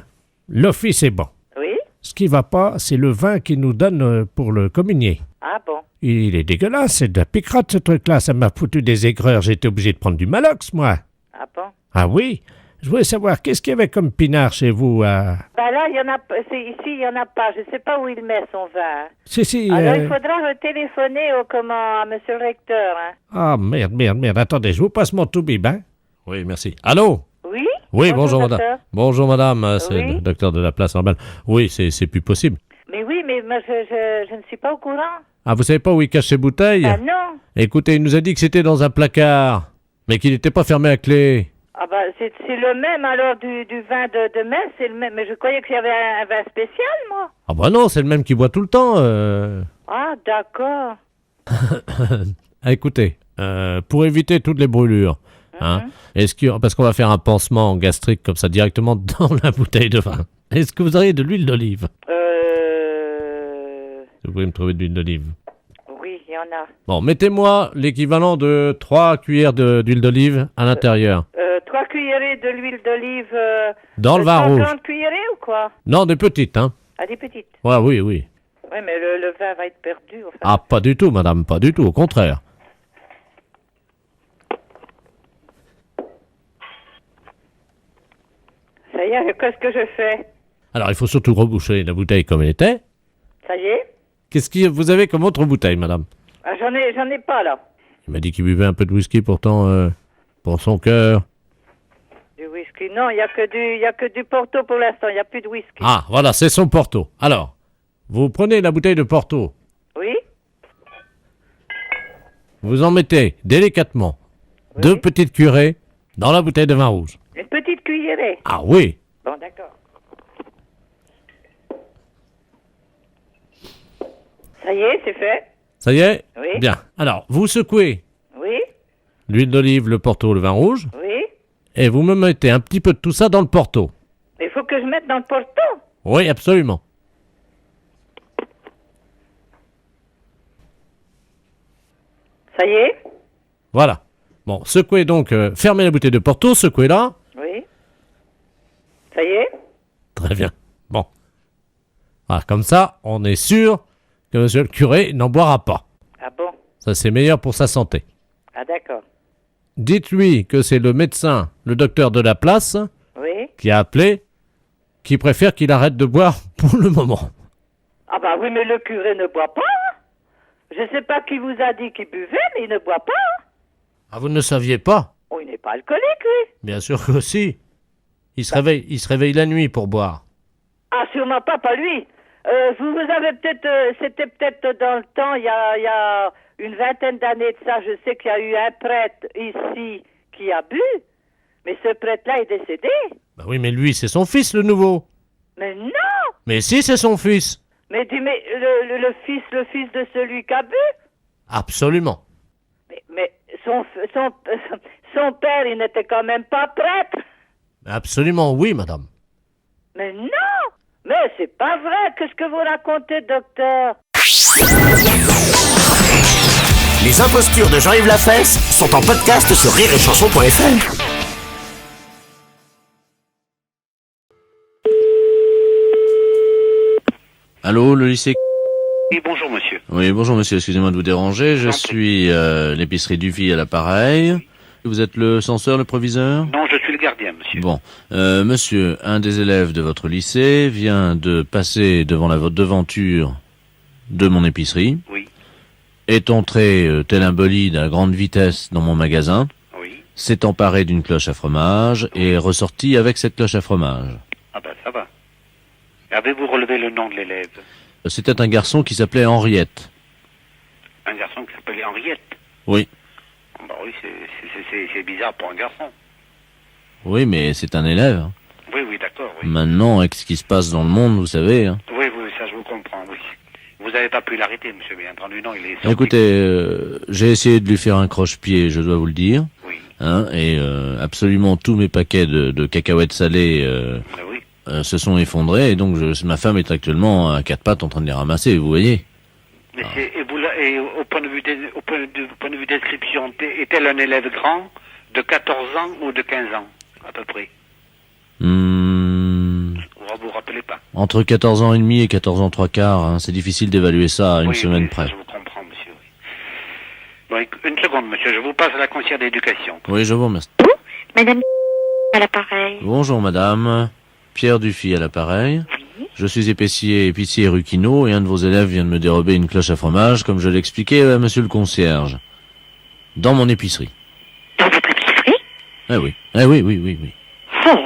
l'office est bon. Oui? Ce qui va pas, c'est le vin qu'ils nous donnent pour le communier. Ah bon? Il est dégueulasse, c'est de la picrate ce truc-là, ça m'a foutu des aigreurs, j'ai été obligé de prendre du Malox, moi. Ah bon? Ah oui? Je voulais savoir, qu'est-ce qu'il y avait comme pinard chez vous à... Ben là, il y en a, ici, il n'y en a pas. Je ne sais pas où il met son vin. Si, Alors, il faudra téléphoner à monsieur le recteur. Hein. Ah, merde. Attendez, je vous passe mon tout-bib, hein? Oui, merci. Allô? Oui? Oui, bonjour madame. Bonjour madame, c'est Oui? le docteur de la place Lamballe. Oui, c'est plus possible. Mais oui, mais moi, je ne suis pas au courant. Ah, vous savez pas où il cache ses bouteilles? Ah non. Écoutez, il nous a dit que c'était dans un placard, mais qu'il n'était pas fermé à clé. Ah bah c'est le même alors du vin de messe, c'est le même. Mais je croyais qu'il y avait un vin spécial, moi. Ah bah non, c'est le même qui boit tout le temps. Ah d'accord. Écoutez, pour éviter toutes les brûlures, hein, parce qu'on va faire un pansement gastrique comme ça directement dans la bouteille de vin. Est-ce que vous auriez de l'huile d'olive? Vous pouvez me trouver de l'huile d'olive. Oui, il y en a. Bon, mettez-moi l'équivalent de 3 cuillères d'huile d'olive à l'intérieur. 3 cuillerées de l'huile d'olive. Dans le vin rouge. 50 cuillerées ou quoi? Non, des petites, hein. Ah, des petites. Ouais, oui. Oui, mais le vin va être perdu. Enfin. Ah, pas du tout, madame, pas du tout, au contraire. Ça y est, qu'est-ce que je fais? Alors, il faut surtout reboucher la bouteille comme elle était. Ça y est? Qu'est-ce que vous avez comme autre bouteille, madame? Ah, j'en ai pas, là. Il m'a dit qu'il buvait un peu de whisky, pourtant, pour son cœur. Du whisky? Non, il y a que du Porto pour l'instant, il n'y a plus de whisky. Ah, voilà, c'est son Porto. Alors, vous prenez la bouteille de Porto. Oui? Vous en mettez délicatement 2 petites cuillerées dans la bouteille de vin rouge. Une petite cuillerée? Ah oui. Bon, d'accord. Ça y est, c'est fait? Ça y est? Oui. Bien. Alors, vous secouez Oui? l'huile d'olive, le Porto, le vin rouge. Oui? Et vous me mettez un petit peu de tout ça dans le Porto. Il faut que je mette dans le Porto? Oui, absolument. Ça y est? Voilà. Bon, secouez donc, fermez la bouteille de Porto, secouez-la. Oui? Ça y est? Très bien. Bon. Ah, comme ça, on est sûr que monsieur le curé n'en boira pas. Ah bon? Ça, c'est meilleur pour sa santé. Ah d'accord. Dites-lui que c'est le médecin, le docteur de la place, Oui? qui a appelé qui préfère qu'il arrête de boire pour le moment. Ah bah oui, mais le curé ne boit pas. Je sais pas qui vous a dit qu'il buvait, mais il ne boit pas. Ah, vous ne le saviez pas? Oh, il n'est pas alcoolique, lui. Bien sûr que si. Il se réveille la nuit pour boire. Ah, sûrement pas lui. Vous avez peut-être, c'était peut-être dans le temps, il y a une vingtaine d'années de ça, je sais qu'il y a eu un prêtre ici qui a bu, mais ce prêtre-là est décédé. Bah oui, mais lui, c'est son fils, le nouveau. Mais non! Mais si, c'est son fils. Mais le fils de celui qui a bu? Absolument. Mais son père, il n'était quand même pas prêtre. Absolument, oui, madame. Mais non! Mais c'est pas vrai, qu'est-ce que vous racontez, docteur? Les impostures de Jean-Yves Lafesse sont en podcast sur rireetchanson.fr. Allô, le lycée? Oui, bonjour monsieur. Oui, bonjour monsieur, excusez-moi de vous déranger. Je suis l'épicerie Dufy à l'appareil. Vous êtes le censeur, le proviseur? Non, je suis le gardien, monsieur. Bon, monsieur, un des élèves de votre lycée vient de passer devant la devanture de mon épicerie. Oui. Est entré tel un bolide à grande vitesse dans mon magasin. Oui. S'est emparé d'une cloche à fromage et est ressorti avec cette cloche à fromage. Ah ben ça va. Avez-vous relevé le nom de l'élève? C'était un garçon qui s'appelait Henriette. Un garçon qui s'appelait Henriette? Oui. Bah oui, c'est bizarre pour un garçon. Oui, mais c'est un élève. Oui, d'accord, oui. Maintenant, avec ce qui se passe dans le monde, vous savez. Hein. Oui, ça je vous comprends, oui. Vous n'avez pas pu l'arrêter, monsieur, bien entendu, non, il est sorti. Écoutez, j'ai essayé de lui faire un croche-pied, je dois vous le dire. Oui. Hein, et absolument tous mes paquets de cacahuètes salées se sont effondrés, et donc ma femme est actuellement à quatre pattes en train de les ramasser, vous voyez. Mais et au point de vue description, est-elle un élève grand de 14 ans ou de 15 ans, à peu près? Vous vous rappelez pas? Entre 14 ans et demi et 14 ans 3/4, hein, c'est difficile d'évaluer ça à une semaine près. Je vous comprends, monsieur. Oui. Bon, une seconde, monsieur, je vous passe à la conseillère d'éducation. Oui, je vous remercie. Madame à l'appareil. Bonjour madame, Pierre Dufy à l'appareil. Oui. Je suis épicier rue Quinault et un de vos élèves vient de me dérober une cloche à fromage, comme je l'expliquais à monsieur le concierge. Dans mon épicerie. Dans votre épicerie? Eh oui. Oui. Oh.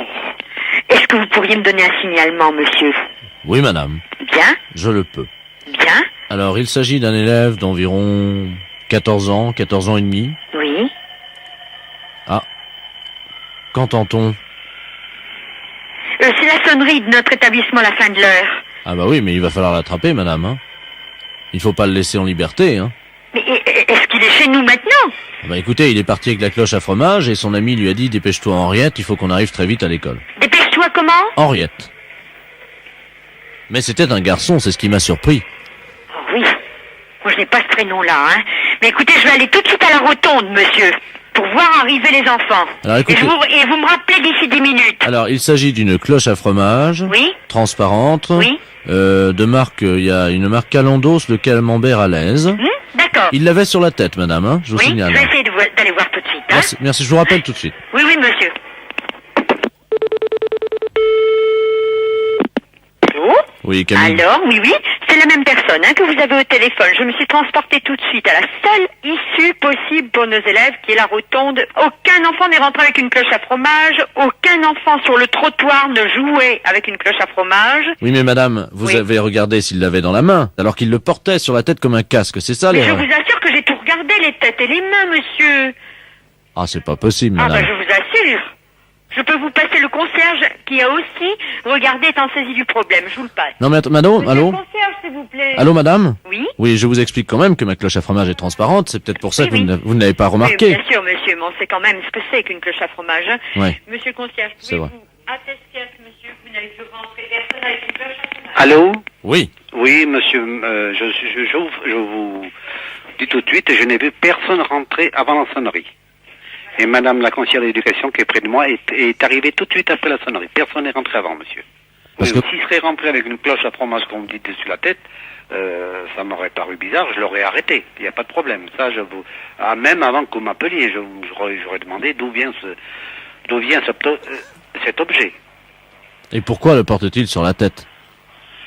Est-ce que vous pourriez me donner un signalement, monsieur? Oui, madame. Bien. Je le peux. Bien. Alors, il s'agit d'un élève d'environ 14 ans et demi. Oui. Ah. Qu'entend-on? C'est la sonnerie de notre établissement à la fin de l'heure. Ah bah oui, mais il va falloir l'attraper, madame. Hein. Il faut pas le laisser en liberté. Hein. Mais est-ce qu'il est chez nous maintenant? Ah bah écoutez, il est parti avec la cloche à fromage et son ami lui a dit « Dépêche-toi Henriette, il faut qu'on arrive très vite à l'école. » Dépêche-toi comment? Henriette. Mais c'était un garçon, c'est ce qui m'a surpris. Oh oui. Moi, je n'ai pas ce prénom-là, hein. Mais écoutez, je vais aller tout de suite à la rotonde, monsieur, pour voir arriver les enfants. Alors, écoutez... et vous me rappelez d'ici 10 minutes. Alors, il s'agit d'une cloche à fromage. Oui. Transparente. Oui. De marque, il y a une marque Calandos, le camembert à l'aise. D'accord. Il l'avait sur la tête, madame, hein, je vous signale. Je vais essayer d'aller voir tout de suite, hein. Merci, je vous rappelle tout de suite. Oui, monsieur. Allô? Oui, Camille. Alors, oui, c'est la même personne que vous avez au téléphone. Je me suis transportée tout de suite à la seule issue possible pour nos élèves, qui est la rotonde. Aucun enfant n'est rentré avec une cloche à fromage. Aucun enfant sur le trottoir ne jouait avec une cloche à fromage. Oui, mais madame, vous avez regardé s'il l'avait dans la main, alors qu'il le portait sur la tête comme un casque, c'est ça, Mais je l'erreur? vous assure que j'ai tout regardé, les têtes et les mains, monsieur. Ah, c'est pas possible, Ah, madame. je vous assure. Je peux vous passer le concierge qui a aussi regardé étant saisi du problème. Je vous le passe. Non, mais allô, Monsieur allô? le concierge, s'il vous plaît. Allô, madame? Oui? Oui, je vous explique quand même que ma cloche à fromage est transparente, c'est peut-être pour ça que vous ne l'avez pas remarqué. Oui, bien sûr, monsieur, mais on sait quand même ce que c'est qu'une cloche à fromage. Hein. Ouais. Monsieur le concierge, C'est vrai. pouvez-vous attester à ce monsieur que vous n'avez plus rentré personne avec une cloche à fromage? Allô? Oui. Oui, monsieur, je vous dis tout de suite, je n'ai vu personne rentrer avant la sonnerie. Et madame la conseillère d'éducation qui est près de moi est arrivée tout de suite après la sonnerie. Personne n'est rentré avant, monsieur. Parce oui, que... S'il serait rentré avec une cloche à fromage, comme vous dites, dessus la tête, ça m'aurait paru bizarre, je l'aurais arrêté. Il n'y a pas de problème. Ça, même avant que vous m'appeliez, j'aurais demandé d'où vient cet objet. Et pourquoi le porte-t-il sur la tête?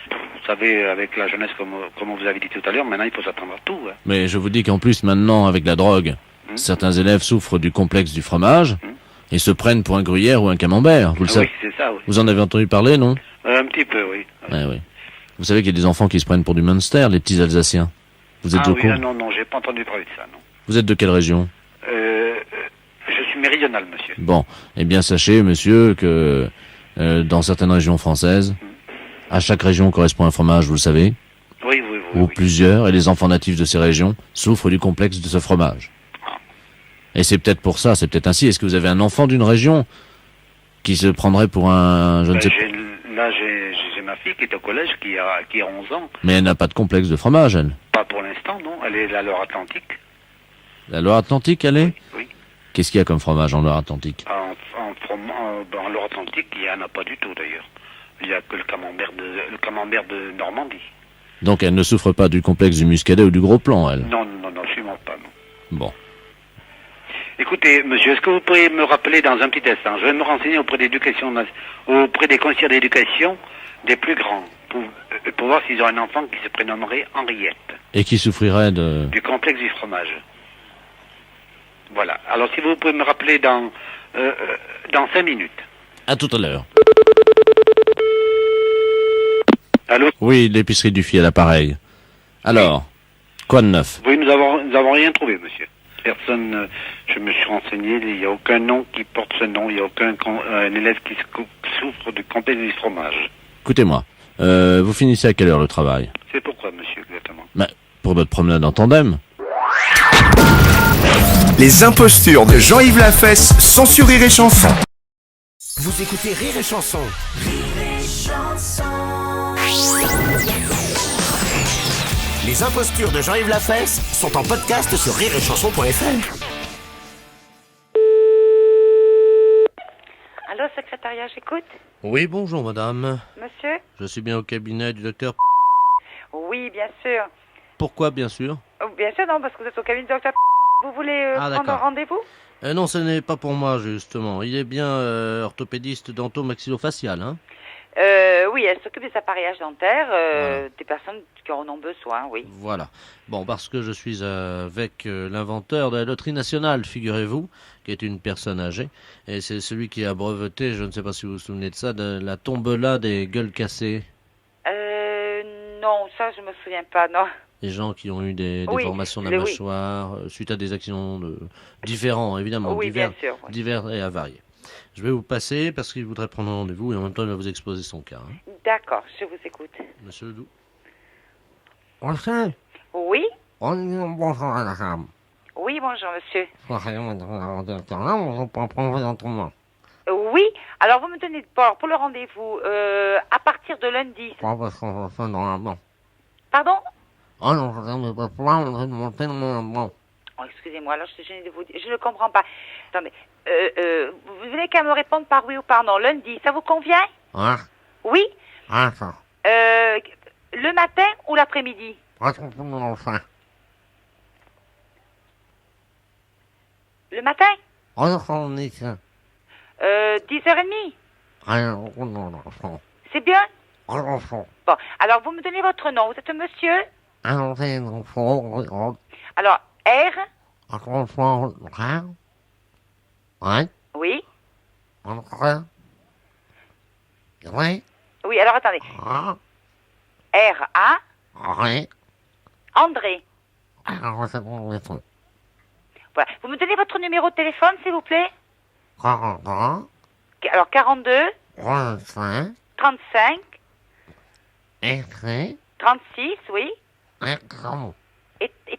Vous savez, avec la jeunesse, comme vous avez dit tout à l'heure, maintenant il faut s'attendre à tout. Hein. Mais je vous dis qu'en plus, maintenant, avec la drogue, certains élèves souffrent du complexe du fromage et se prennent pour un gruyère ou un camembert. Vous le savez. Oui, c'est ça, oui. Vous en avez entendu parler, non? Un petit peu, oui. Ouais, oui. Vous savez qu'il y a des enfants qui se prennent pour du Munster, les petits Alsaciens. Vous êtes au courant? Non, j'ai pas entendu parler de ça, non. Vous êtes de quelle région? Je suis méridional, monsieur. Bon, eh bien sachez, monsieur, que dans certaines régions françaises, à chaque région correspond un fromage, vous le savez, Oui. ou plusieurs, et les enfants natifs de ces régions souffrent du complexe de ce fromage. Et c'est peut-être pour ça, c'est peut-être ainsi. Est-ce que vous avez un enfant d'une région qui se prendrait pour un... je ne sais pas. Là, j'ai ma fille qui est au collège, qui a 11 ans. Mais elle n'a pas de complexe de fromage, elle. Pas pour l'instant, non. Elle est la Loire-Atlantique. La Loire-Atlantique, elle est? Oui. Qu'est-ce qu'il y a comme fromage en Loire-Atlantique? En Loire-Atlantique, il n'y en a pas du tout, d'ailleurs. Il n'y a que le camembert de Normandie. Donc elle ne souffre pas du complexe du muscadet ou du gros plan, elle? Non, sûrement pas, non. Bon. Écoutez, monsieur, est-ce que vous pourriez me rappeler dans un petit instant? Je vais me renseigner auprès des conseillers d'éducation des plus grands, pour voir s'ils ont un enfant qui se prénommerait Henriette. Et qui souffrirait du complexe du fromage. Voilà. Alors, si vous pouvez me rappeler dans 5 minutes. À tout à l'heure. Allô? Oui, l'épicerie du Fiel à l'appareil. Alors, quoi de neuf? Oui, nous avons rien trouvé, monsieur. Personne, je me suis renseigné, il n'y a aucun nom qui porte ce nom, il n'y a aucun un élève qui souffre du complexe du fromage. Écoutez-moi, vous finissez à quelle heure le travail? C'est pourquoi, monsieur, exactement? Pour notre promenade en tandem. Les impostures de Jean-Yves Lafesse sont sur Rire et Chanson. Vous écoutez Rire et Chanson. Les impostures de Jean-Yves Lafesse sont en podcast sur rireetchanson.fr. Allô, secrétariat, j'écoute. Oui, bonjour madame. Monsieur? Je suis bien au cabinet du docteur... Oui, bien sûr. Pourquoi, bien sûr? Bien sûr, non, parce que vous êtes au cabinet du docteur. Vous voulez prendre un d'accord. rendez-vous? Non, ce n'est pas pour moi, justement. Il est bien orthopédiste dento-maxillofacial, hein? Oui, elle s'occupe des appareillages dentaires, des personnes qui en ont besoin, oui. Voilà. Bon, parce que je suis avec l'inventeur de la loterie nationale, figurez-vous, qui est une personne âgée. Et c'est celui qui a breveté, je ne sais pas si vous vous souvenez de ça, de la tombola des gueules cassées. Non, ça, je me souviens pas, non. Les gens qui ont eu des déformations de la mâchoire, suite à des accidents différents, évidemment, divers et avariés. Je vais vous passer parce qu'il voudrait prendre un rendez-vous et en même temps il va vous exposer son cas. Hein. D'accord, je vous écoute. Monsieur Ledoux. Oui? Bonjour, madame. Oui, bonjour, monsieur. Oui, Oui, alors vous me donnez pour le rendez-vous à partir de lundi. Pardon? Oh, excusez-moi, alors je suis gênée de vous dire. Je ne comprends pas. Attendez, vous venez qu'à me répondre par oui ou par non. Lundi, ça vous convient? Oui? Le matin ou l'après-midi? Le matin? 10h30? C'est bien? Bon, alors vous me donnez votre nom. Vous êtes monsieur? Alors, R? Oui? Oui, alors attendez. R-A? André. Voilà. Vous me donnez votre numéro de téléphone, s'il vous plaît? Alors, 42? 35? 36, oui? Et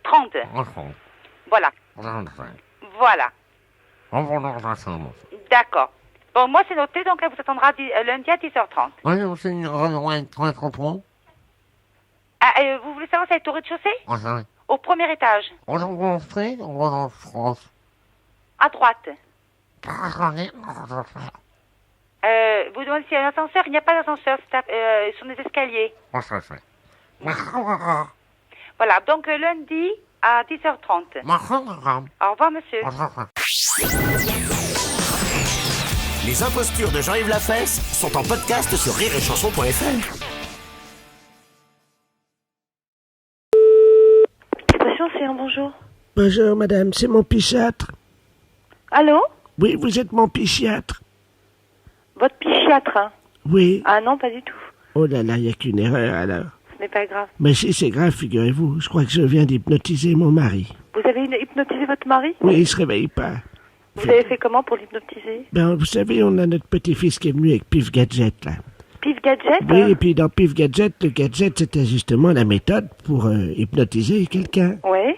30. Voilà. Voilà. D'accord. Bon, moi, c'est noté, donc elle vous attendra lundi à 10h30. Vous voulez savoir si elle est au rez-de-chaussée? Au premier étage. À droite. Vous demandez s'il y a un ascenseur? Il n'y a pas d'ascenseur, ce sont des escaliers. Voilà, donc lundi à 10h30. Au revoir, monsieur. Les impostures de Jean-Yves Lafesse sont en podcast sur rireetchanson.fr. Station, c'est un bonjour. Bonjour, madame, c'est mon psychiatre. Allô? Oui, vous êtes mon psychiatre. Votre psychiatre, hein? Oui. Ah non, pas du tout. Oh là là, il n'y a qu'une erreur alors. Ce n'est pas grave. Mais si c'est grave, figurez-vous, je crois que je viens d'hypnotiser mon mari. Vous avez hypnotisé votre mari? Oui, il se réveille pas. Vous avez fait comment pour l'hypnotiser? Ben, vous savez, on a notre petit-fils qui est venu avec Pif Gadget, là. Pif Gadget? Oui, et puis dans Pif Gadget, le gadget, c'était justement la méthode pour hypnotiser quelqu'un. Oui.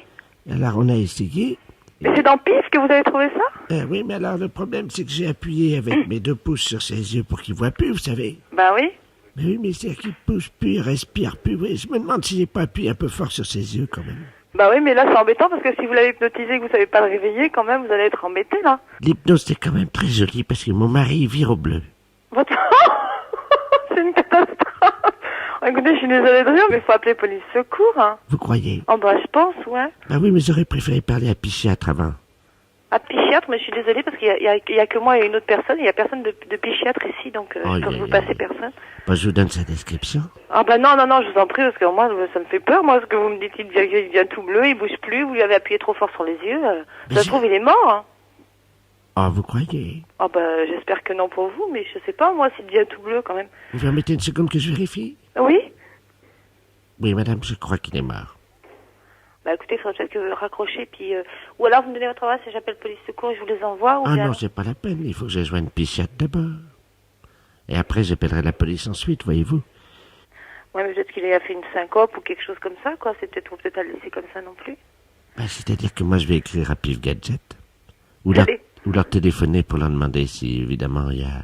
Alors, on a essayé. Mais c'est dans Pif que vous avez trouvé ça? Oui, mais alors, le problème, c'est que j'ai appuyé avec mes 2 pouces sur ses yeux pour qu'il voit plus, vous savez. Ben oui. Mais oui, mais c'est qu'il pousse plus, il respire plus. Oui, je me demande si j'ai pas appuyé un peu fort sur ses yeux, quand même. Bah oui, mais là c'est embêtant parce que si vous l'avez hypnotisé et que vous savez pas le réveiller, quand même, vous allez être embêté là. L'hypnose, c'est quand même très joli parce que mon mari il vire au bleu. Votre... c'est une catastrophe. Écoutez, je suis désolée de rire, mais il faut appeler police secours. Hein. Vous croyez? Oh bah je pense, ouais. Ah oui, mais j'aurais préféré parler à psychiatre avant. À psychiatre, mais je suis désolée parce qu'il y a que moi et une autre personne, il y a personne de psychiatre ici, donc je peux vous passer personne. Bah, je vous donne sa description. Ah bah non, je vous en prie, parce que moi, ça me fait peur, moi, ce que vous me dites, il devient tout bleu, il bouge plus, vous lui avez appuyé trop fort sur les yeux, ça se trouve, il est mort, hein. Ah, vous croyez? Ah bah, j'espère que non pour vous, mais je sais pas, moi, s'il devient tout bleu, quand même. Vous permettez une seconde que je vérifie? Oui? Oui, madame, je crois qu'il est mort. Bah écoutez, il faudrait peut-être que vous le raccrochez, puis... Ou alors, vous me donnez votre adresse et j'appelle police secours et je vous les envoie, ou Ah bien... non, c'est pas la peine, il faut que je joigne psychiatre d'abord. Et après, j'appellerai la police ensuite, voyez-vous. Ouais, mais peut-être qu'il a fait une syncope ou quelque chose comme ça, quoi. C'est peut-être, faut peut-être pas le laisser comme ça non plus. Bah, c'est-à-dire que moi, je vais écrire à Pif Gadget. Ou leur téléphoner pour leur demander si, évidemment, il y a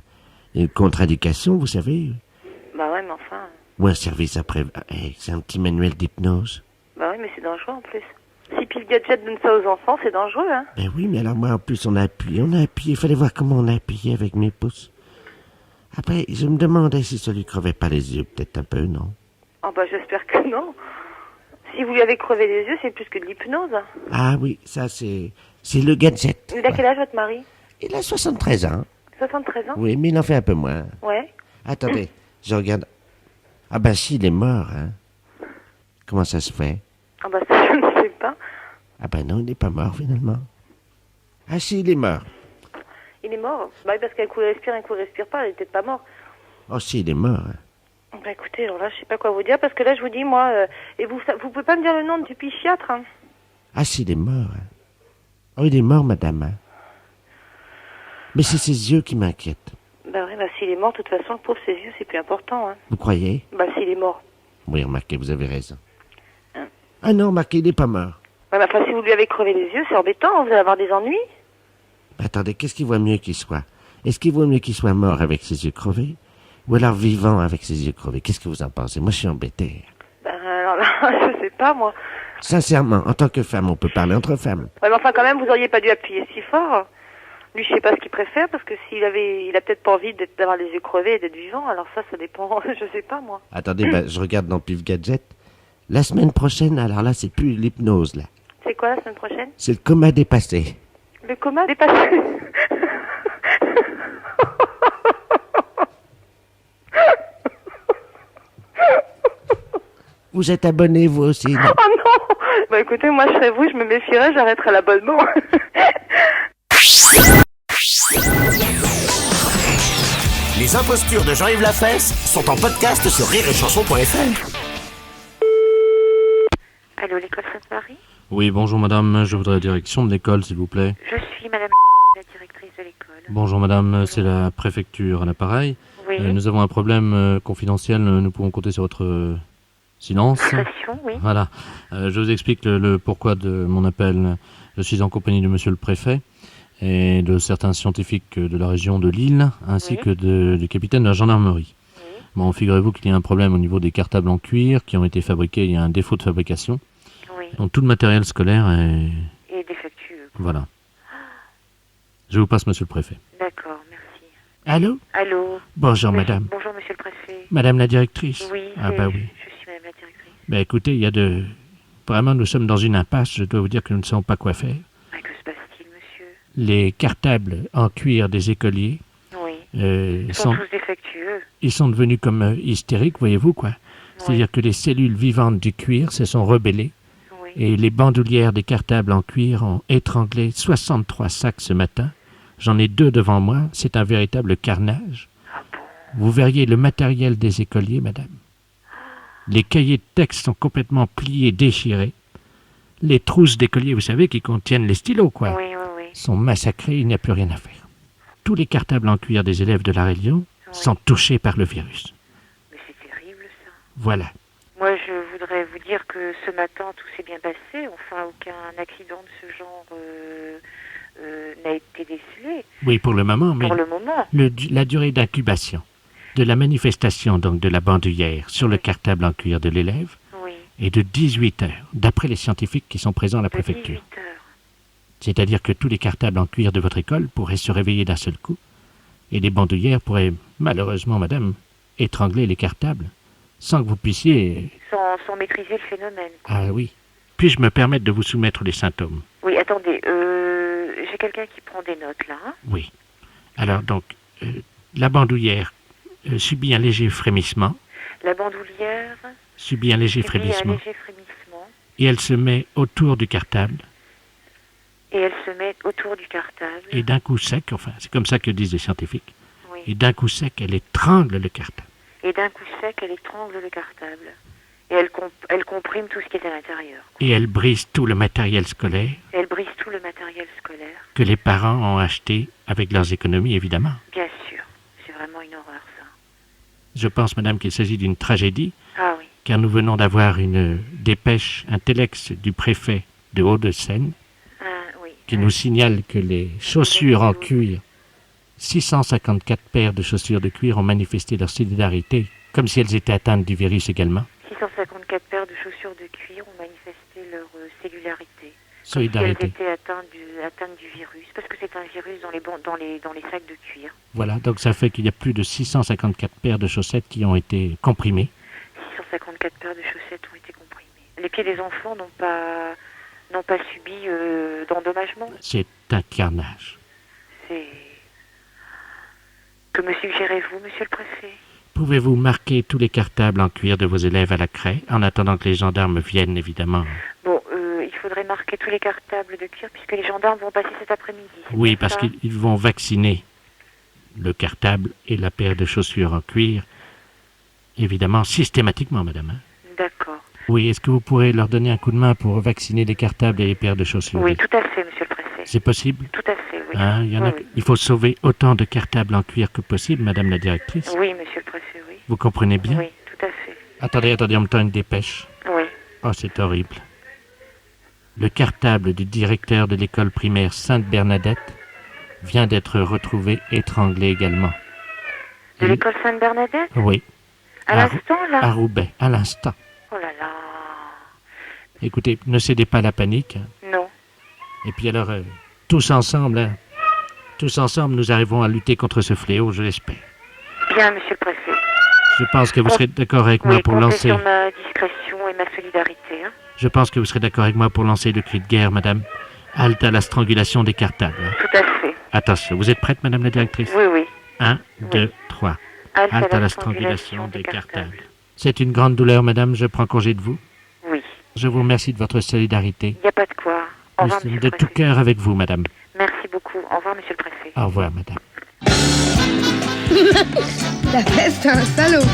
une contre-indication, vous savez. Bah ouais, mais enfin... Ou un service après... c'est un petit manuel d'hypnose. Bah oui, mais c'est dangereux en plus. Si Pif Gadget donne ça aux enfants, c'est dangereux, hein. Ben oui, mais alors moi, en plus, on a appuyé. Il fallait voir comment on a appuyé avec mes pouces. Après, je me demandais si ça lui crevait pas les yeux, peut-être un peu, non? Ah bah j'espère que non. Si vous lui avez crevé les yeux, c'est plus que de l'hypnose. Ah oui, ça c'est le gadget. Il a quel âge votre mari? Il a 73 ans. 73 ans? Oui, mais il en fait un peu moins. Ouais. Attendez, je regarde. Ah ben si, il est mort, hein. Comment ça se fait? Ah bah ça, je ne sais pas. Ah ben non, il n'est pas mort finalement. Ah si, il est mort. Il est mort? Bah oui, parce qu'un coup il respire, un coup il respire pas, il est peut-être pas mort. Oh si, il est mort. Hein. Bah écoutez, alors là, je sais pas quoi vous dire, parce que là, je vous dis, moi... et vous pouvez pas me dire le nom du psychiatre, hein? Ah si, il est mort. Hein. Oh, il est mort, madame. Hein. Mais c'est ses yeux qui m'inquiètent. Bah oui, bah s'il est mort, de toute façon, le pauvre, ses yeux, c'est plus important, hein. Vous croyez? Bah s'il est mort. Oui, remarquez, vous avez raison. Hein? Ah non, remarquez, il n'est pas mort. Ouais, mais enfin, si vous lui avez crevé les yeux, c'est embêtant, hein, vous allez avoir des ennuis. Attendez, qu'est-ce qu'il vaut mieux qu'il soit? Est-ce qu'il vaut mieux qu'il soit mort avec ses yeux crevés? Ou alors vivant avec ses yeux crevés? Qu'est-ce que vous en pensez? Moi, je suis embêté. Ben alors là, je sais pas, moi. Sincèrement, en tant que femme, on peut parler entre femmes. Ouais, mais enfin, quand même, vous auriez pas dû appuyer si fort. Lui, je sais pas ce qu'il préfère, parce que il a peut-être pas envie d'avoir les yeux crevés et d'être vivant, alors ça dépend, je sais pas, moi. Attendez, je regarde dans Pif Gadget. La semaine prochaine, alors là, c'est plus l'hypnose, là. C'est quoi, la semaine prochaine? C'est le coma dépassé. Le coma dépassé? Vous êtes abonné, vous aussi, non? Oh non! Bah écoutez, moi je serais vous, je me méfierais, j'arrêterais l'abonnement. Les impostures de Jean-Yves Lafesse sont en podcast sur rireetchanson.fr. Allô, l'école Sainte-Marie? Oui, bonjour madame, je voudrais la direction de l'école, s'il vous plaît. Je suis madame la directrice de l'école. Bonjour madame, c'est la préfecture à l'appareil. Oui. Nous avons un problème confidentiel, nous pouvons compter sur votre silence. Discrétion, oui. Voilà. Je vous explique le pourquoi de mon appel. Je suis en compagnie de monsieur le préfet et de certains scientifiques de la région de Lille, ainsi que du capitaine de la gendarmerie. Bon, figurez-vous qu'il y a un problème au niveau des cartables en cuir qui ont été fabriqués, il y a un défaut de fabrication. Donc tout le matériel scolaire est... Et défectueux. Voilà. Je vous passe monsieur le préfet. D'accord, merci. Allô? Allô? Bonjour madame. Bonjour monsieur le préfet. Madame la directrice? Oui, ah bah oui. Je suis madame la directrice. Ben écoutez, il y a Vraiment, nous sommes dans une impasse, je dois vous dire que nous ne savons pas quoi faire. Que se passe-t-il, monsieur? Les cartables en cuir des écoliers Ils sont tous défectueux. Ils sont devenus comme hystériques, voyez-vous, quoi. C'est-à-dire que les cellules vivantes du cuir se sont rebellées. Oui. Et les bandoulières des cartables en cuir ont étranglé 63 sacs ce matin. J'en ai 2 devant moi. C'est un véritable carnage. Vous verriez le matériel des écoliers, madame. Les cahiers de texte sont complètement pliés, déchirés. Les trousses d'écoliers, vous savez, qui contiennent les stylos, quoi, sont massacrées. Il n'y a plus rien à faire. Tous les cartables en cuir des élèves de la Réunion sont touchés par le virus. Mais c'est terrible, ça. Voilà. Moi, je voudrais vous dire que ce matin, tout s'est bien passé. Enfin, aucun accident de ce genre n'a été décelé. Oui, pour le moment, mais Pour le moment. la durée d'incubation de la manifestation donc de la bandoulière sur le cartable en cuir de l'élève est de 18 heures, d'après les scientifiques qui sont présents à la préfecture. 18 heures. C'est-à-dire que tous les cartables en cuir de votre école pourraient se réveiller d'un seul coup, et les bandoulières pourraient, malheureusement, madame, étrangler les cartables, sans que vous puissiez... Sans maîtriser le phénomène. Ah oui. Puis-je me permettre de vous soumettre les symptômes? Oui, attendez, j'ai quelqu'un qui prend des notes, là. Hein. Oui. Alors, donc, la bandoulière subit un léger frémissement. La bandoulière Subit un léger subit frémissement. un léger frémissement. Et elle se met autour du cartable. Et elle se met autour du cartable. Et d'un coup sec, enfin, c'est comme ça que disent les scientifiques. Et d'un coup sec, elle étrangle le cartable. Et d'un coup sec, elle étrangle le cartable. Et elle comprime tout ce qui est à l'intérieur. Et elle brise tout le matériel scolaire Elle brise tout le matériel scolaire. que les parents ont acheté avec leurs économies, évidemment. Bien sûr. C'est vraiment une horreur, ça. Je pense, madame, qu'il s'agit d'une tragédie, Ah oui. car nous venons d'avoir une dépêche, un téléx du préfet de Hauts-de-Seine, qui nous signale que les chaussures en cuir, 654 paires de chaussures de cuir ont manifesté leur solidarité, comme si elles étaient atteintes du virus également. 654 paires de chaussures de cuir ont manifesté leur cellullarité. Solidarité. Comme si elles étaient atteintes du virus, parce que c'est un virus dans les sacs de cuir. Voilà, donc ça fait qu'il y a plus de 654 paires de chaussettes qui ont été comprimées. 654 paires de chaussettes ont été comprimées. Les pieds des enfants n'ont pas subi d'endommagement. C'est un carnage. Que me suggérez-vous, monsieur le préfet? Pouvez-vous marquer tous les cartables en cuir de vos élèves à la craie, en attendant que les gendarmes viennent, évidemment? Bon, il faudrait marquer tous les cartables de cuir, puisque les gendarmes vont passer cet après-midi. Oui, parce qu'ils vont vacciner le cartable et la paire de chaussures en cuir, évidemment, systématiquement, madame. Hein? D'accord. Oui, est-ce que vous pourrez leur donner un coup de main pour vacciner les cartables et les paires de chaussures? Oui, tout à fait, monsieur le préfet. C'est possible? Tout à fait, oui. Hein, il faut sauver autant de cartables en cuir que possible, madame la directrice. Oui, monsieur le préfet, oui. Vous comprenez bien? Oui, tout à fait. Attendez, on me tend une dépêche. Oui. Oh, c'est horrible. Le cartable du directeur de l'école primaire Sainte-Bernadette vient d'être retrouvé étranglé également. De l'école Sainte-Bernadette? Oui. À l'instant, là? À Roubaix, à l'instant. Oh là là. Écoutez, ne cédez pas à la panique. Non. Et puis alors, tous ensemble, nous arrivons à lutter contre ce fléau, je l'espère. Bien, monsieur le préfet. Je pense que vous serez d'accord avec moi pour comptez lancer... sur ma discrétion et ma solidarité. Hein. Je pense que vous serez d'accord avec moi pour lancer le cri de guerre, madame. Halte à la strangulation des cartables. Tout à fait. Attention, vous êtes prête, madame la directrice? Oui, oui. 1, 2, 3. Halte à la strangulation des cartables. C'est une grande douleur, madame, je prends congé de vous. Oui. Je vous remercie de votre solidarité. Il n'y a pas de quoi. Au Nous revoir, sommes monsieur de le tout préfet. cœur avec vous, madame. Merci beaucoup. Au revoir, monsieur le préfet. Au revoir, madame. La peste, un salaud.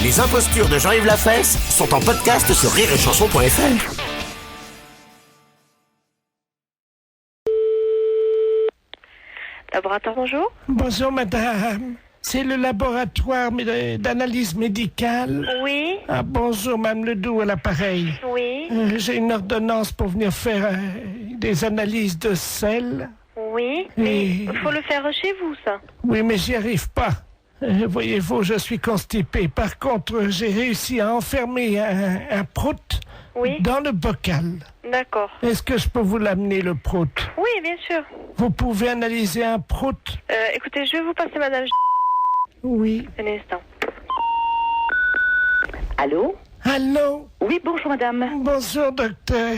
Les impostures de Jean-Yves Lafesse sont en podcast sur rireetchanson.fr. Laboratoire, bonjour. Bonjour madame, c'est le laboratoire d'analyse médicale. Oui. Ah, bonjour madame Ledoux à l'appareil. Oui. J'ai une ordonnance pour venir faire des analyses de sel. Oui, mais il faut le faire chez vous, ça. Oui, mais j'y arrive pas. Voyez-vous, je suis constipé. Par contre, j'ai réussi à enfermer un prout dans le bocal. D'accord. Est-ce que je peux vous l'amener, le prout? Oui, bien sûr. Vous pouvez analyser un prout? Écoutez, je vais vous passer madame. Oui. Un instant. Allô? Allô? Oui, bonjour madame. Bonjour, docteur.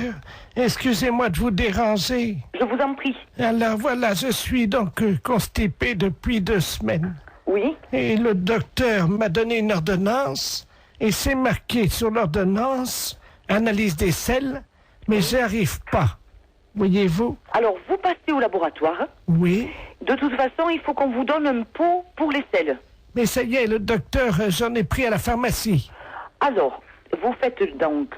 Excusez-moi de vous déranger. Je vous en prie. Alors voilà, je suis donc constipé depuis 2 semaines. Oui. Et le docteur m'a donné une ordonnance, et c'est marqué sur l'ordonnance, analyse des selles, mais j'y arrive pas. Voyez-vous? Alors, vous passez au laboratoire. Oui. De toute façon, il faut qu'on vous donne un pot pour les selles. Mais ça y est, le docteur, j'en ai pris à la pharmacie. Alors, vous faites donc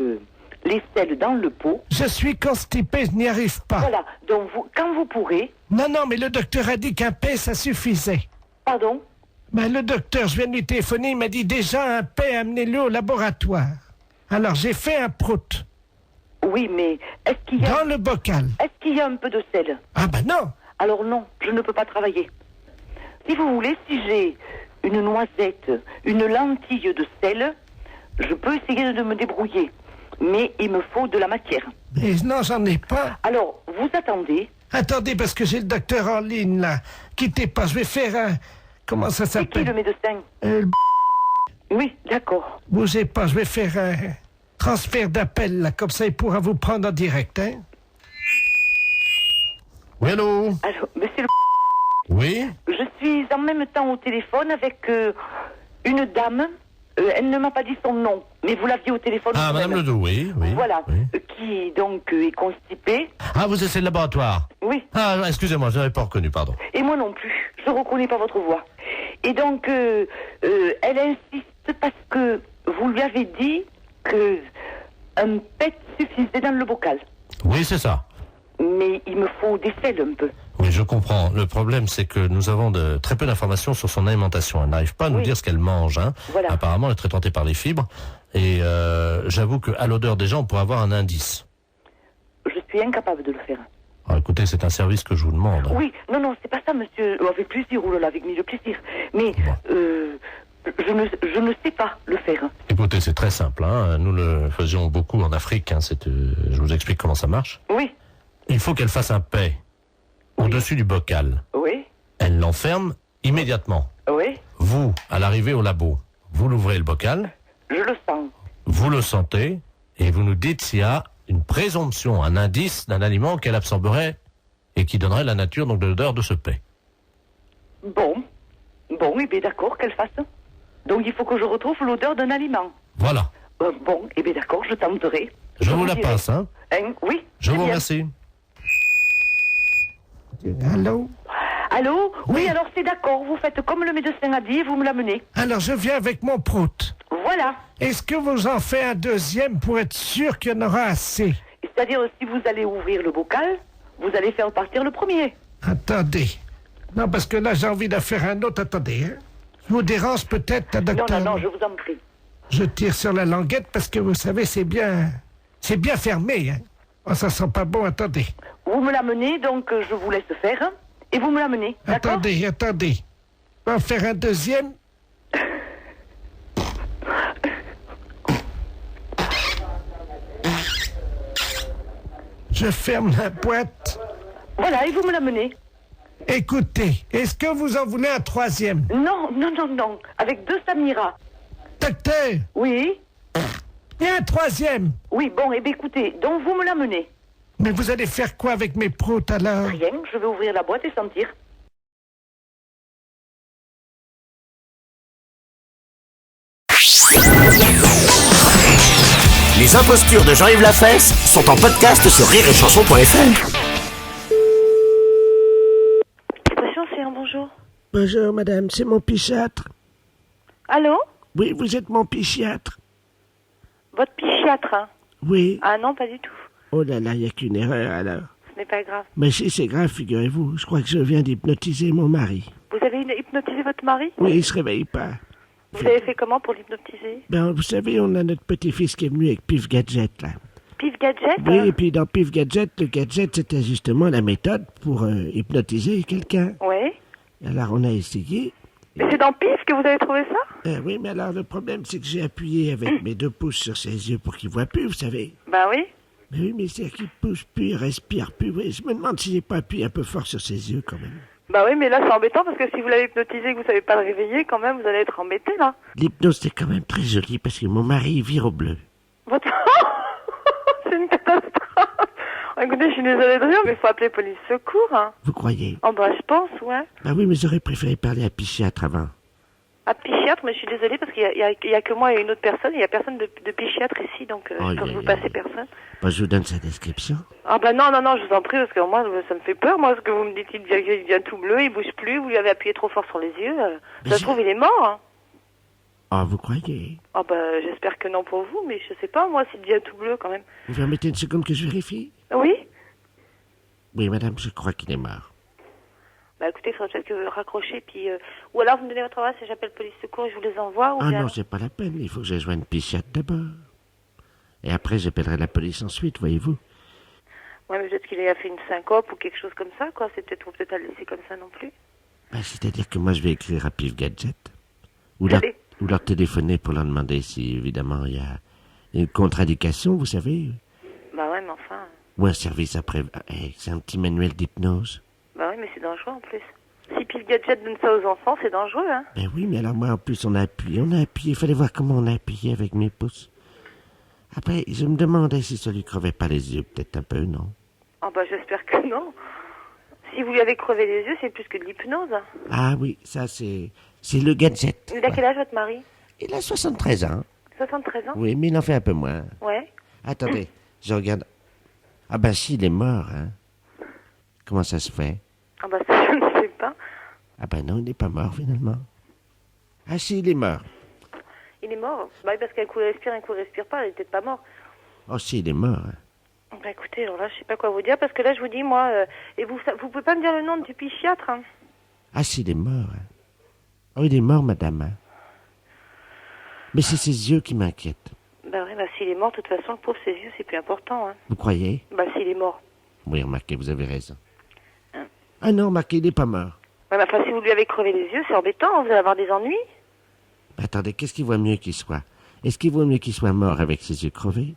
les selles dans le pot. Je suis constipé, je n'y arrive pas. Voilà, donc quand vous pourrez... Non, mais le docteur a dit qu'un paix, ça suffisait. Pardon? Ben, le docteur, je viens de lui téléphoner, il m'a dit déjà un paix, amenez-le au laboratoire. Alors, j'ai fait un prout. Oui, mais est-ce qu'il y a... Dans le bocal. Est-ce qu'il y a un peu de sel? Ah ben non. Alors non, je ne peux pas travailler. Si vous voulez, si j'ai une noisette, une lentille de sel, je peux essayer de me débrouiller. Mais il me faut de la matière. Mais non, j'en ai pas. Alors, vous attendez. Attendez, parce que j'ai le docteur en ligne, là. Quittez pas, je vais faire un... Comment ça s'appelle? C'est qui le médecin? Oui, d'accord. Bougez pas, je vais faire un transfert d'appel, là. Comme ça, il pourra vous prendre en direct, hein? Oui, allô? Alors, monsieur le... Oui? Je suis en même temps au téléphone avec une dame. Elle ne m'a pas dit son nom, mais vous l'aviez au téléphone. Ah, Madame Ledoux, oui. Voilà, oui. Qui donc est constipée. Ah, vous êtes le laboratoire? Oui. Ah, excusez-moi, je n'avais pas reconnu, pardon. Et moi non plus, je ne reconnais pas votre voix. Et donc, elle insiste parce que vous lui avez dit que un pet suffisait dans le bocal. Oui, c'est ça. Mais il me faut des selles un peu. Oui, je comprends. Le problème, c'est que nous avons très peu d'informations sur son alimentation. Elle n'arrive pas à nous dire ce qu'elle mange. Hein. Voilà. Apparemment, elle est très tentée par les fibres. Et j'avoue qu'à l'odeur déjà, on pourrait avoir un indice. Je suis incapable de le faire. Alors, écoutez, c'est un service que je vous demande. Hein. Oui, non, c'est pas ça, monsieur. Avec plaisir, oulala, avec mille plaisir. Mais je ne sais pas le faire. Écoutez, c'est très simple. Hein. Nous le faisions beaucoup en Afrique. Hein. Je vous explique comment ça marche. Oui. Il faut qu'elle fasse un paix au-dessus du bocal. Oui. Elle l'enferme immédiatement. Oui. Vous, à l'arrivée au labo, vous l'ouvrez le bocal. Je le sens. Vous le sentez et vous nous dites s'il y a une présomption, un indice d'un aliment qu'elle absorberait et qui donnerait la nature donc de l'odeur de ce paix. Bon, et bien d'accord, qu'elle fasse. Donc il faut que je retrouve l'odeur d'un aliment. Voilà. Bon, et bien d'accord, je tenterai. Je vous la dirai. passe, hein? Oui. Je vous bien. remercie. Allô? Allô? Oui, alors c'est d'accord, vous faites comme le médecin a dit, vous me l'amenez. Alors, je viens avec mon prout. Voilà. Est-ce que vous en faites un deuxième pour être sûr qu'il y en aura assez? C'est-à-dire, si vous allez ouvrir le bocal, vous allez faire partir le premier. Attendez. Non, parce que là, j'ai envie d'en faire un autre. Attendez, hein. Je vous dérange peut-être, docteur? Non, je vous en prie. Je tire sur la languette parce que, vous savez, c'est bien fermé, hein. Oh, ça sent pas bon, attendez. Vous me l'amenez, donc je vous laisse faire, hein, et vous me l'amenez, d'accord? Attendez. On va en faire un deuxième. Je ferme la boîte. Voilà, et vous me l'amenez. Écoutez, est-ce que vous en voulez un troisième? Non, avec 2 Samira. Docteur? Oui? Il y a un troisième. Oui, bon, et bien écoutez, donc vous me l'amenez. Mais vous allez faire quoi avec mes proutes alors? Rien, je vais ouvrir la boîte et sentir. Les impostures de Jean-Yves Lafesse sont en podcast sur rireetchanson.fr. Attention, c'est un bonjour. Bonjour madame, c'est mon psychiatre. Allô? Oui, vous êtes mon psychiatre. Votre psychiatre, hein? Oui. Ah non, pas du tout. Oh là là, il n'y a qu'une erreur alors. Ce n'est pas grave. Mais si c'est grave, figurez-vous, je crois que je viens d'hypnotiser mon mari. Vous avez hypnotisé votre mari? Oui, il se réveille pas. Vous avez fait comment pour l'hypnotiser? Ben, vous savez, on a notre petit-fils qui est venu avec Pif Gadget, là. Pif Gadget? Oui, et puis dans Pif Gadget, le gadget, c'était justement la méthode pour hypnotiser quelqu'un. Oui. Alors, on a essayé. Mais c'est dans Pif que vous avez trouvé ça? Oui, mais alors, le problème, c'est que j'ai appuyé avec mes 2 pouces sur ses yeux pour qu'il voit plus, vous savez. Ben oui. Mais oui, mais c'est qu'il pousse plus, il respire plus. Oui, je me demande si j'ai pas appuyé un peu fort sur ses yeux, quand même. Bah oui, mais là, c'est embêtant parce que si vous l'avez hypnotisé et que vous savez pas le réveiller, quand même, vous allez être embêté, là. L'hypnose, c'est quand même très joli parce que mon mari vire au bleu. Votre... c'est une catastrophe. Écoutez, je suis désolée de rire, mais il faut appeler police secours, hein. Vous croyez? Oh bah, je pense, ouais. Bah oui, mais j'aurais préféré parler à psychiatre avant. À psychiatre, mais je suis désolée parce qu'il y a que moi et une autre personne, il y a personne de psychiatre ici, donc je peux vous passer personne. Bah, je vous donne sa description. Ah bah non, je vous en prie, parce que moi, ça me fait peur, moi, ce que vous me dites, il devient tout bleu, il bouge plus, vous lui avez appuyé trop fort sur les yeux, ça se trouve, il est mort, hein. Ah, vous croyez? Ah bah, j'espère que non pour vous, mais je sais pas, moi, s'il devient tout bleu, quand même. Vous permettez une seconde que je vérifie? Oui? Oui, madame, je crois qu'il est mort. Bah écoutez, il faudrait peut-être que vous raccrochez, puis... ou alors, vous me donnez votre adresse et j'appelle police secours et je vous les envoie, ou Ah bien... non, c'est pas la peine, il faut que je joigne psychiatre d'abord. Et après, j'appellerai la police ensuite, voyez-vous. Ouais, mais peut-être qu'il a fait une syncope ou quelque chose comme ça, quoi. C'est peut-être, faut peut-être la laisser comme ça non plus. Bah, c'est-à-dire que moi, je vais écrire à Pif Gadget. Ou leur téléphoner pour leur demander si, évidemment, il y a une contre-indication, vous savez. Bah ouais, mais enfin... Ou un service après... c'est un petit manuel d'hypnose. Bah oui, mais c'est dangereux en plus. Si Pif Gadget donne ça aux enfants, c'est dangereux, hein. Ben oui, mais alors moi, en plus, on a appuyé. Il fallait voir comment on a appuyé avec mes pouces. Après, je me demandais si ça lui crevait pas les yeux, peut-être un peu, non? Ah bah j'espère que non. Si vous lui avez crevé les yeux, c'est plus que de l'hypnose. Ah oui, ça c'est le gadget. Il a quel âge votre mari? Il a 73 ans. 73 ans? Oui, mais il en fait un peu moins. Ouais. Attendez, je regarde. Ah ben si, il est mort, hein. Comment ça se fait? Ah bah ça, je ne sais pas. Ah ben non, il n'est pas mort finalement. Ah si, il est mort. Il est mort? Bah oui, parce qu'un coup il respire, un coup il respire pas, il est peut-être pas mort. Oh si, il est mort. Hein. Bah écoutez, alors là, je sais pas quoi vous dire, parce que là, je vous dis, moi... et vous pouvez pas me dire le nom du psychiatre, hein? Ah si, il est mort. Hein. Oh, il est mort, madame. Hein. Mais c'est ses yeux qui m'inquiètent. Bah oui, bah s'il est mort, de toute façon, le pauvre, ses yeux, c'est plus important, hein. Vous croyez? Bah s'il est mort. Oui, remarquez, vous avez raison. Hein? Ah non, remarquez, il n'est pas mort. Ouais, mais enfin, si vous lui avez crevé les yeux, c'est embêtant, vous allez avoir des ennuis. Attendez, qu'est-ce qu'il vaut mieux qu'il soit? Est-ce qu'il vaut mieux qu'il soit mort avec ses yeux crevés?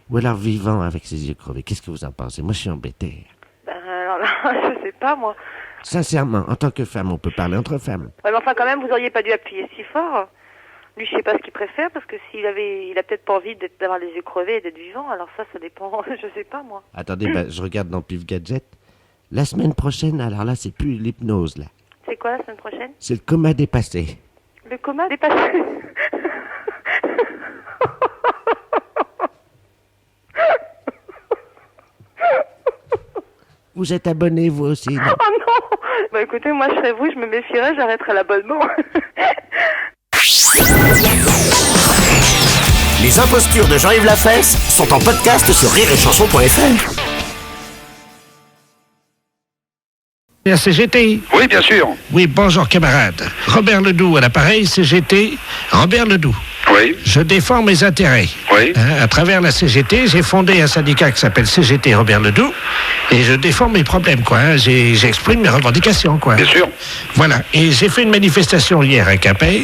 Ou alors vivant avec ses yeux crevés? Qu'est-ce que vous en pensez? Moi, je suis embêté. Ben alors là, je sais pas, moi. Sincèrement, en tant que femme, on peut parler entre femmes. Ouais, mais enfin, quand même, vous auriez pas dû appuyer si fort. Lui, je sais pas ce qu'il préfère, parce que il a peut-être pas envie d'avoir les yeux crevés et d'être vivant, alors ça dépend, je sais pas, moi. Attendez, je regarde dans Pif Gadget. La semaine prochaine, alors là, c'est plus l'hypnose, là. C'est quoi, la semaine prochaine? C'est le coma dépassé. Le coma dépassé? Vous êtes abonné, vous aussi, non? Oh non! Bah écoutez, moi, je serais vous, je me méfierais, j'arrêterais l'abonnement. Les impostures de Jean-Yves Lafesse sont en podcast sur rireetchanson.fr. La CGT? Oui, bien sûr. Oui, bonjour camarade. Robert Ledoux à l'appareil, CGT. Robert Ledoux. Oui. Je défends mes intérêts. Oui. À travers la CGT, j'ai fondé un syndicat qui s'appelle CGT Robert Ledoux. Et je défends mes problèmes, quoi. Hein. J'exprime mes revendications, quoi. Bien sûr. Voilà. Et j'ai fait une manifestation hier à Quimper.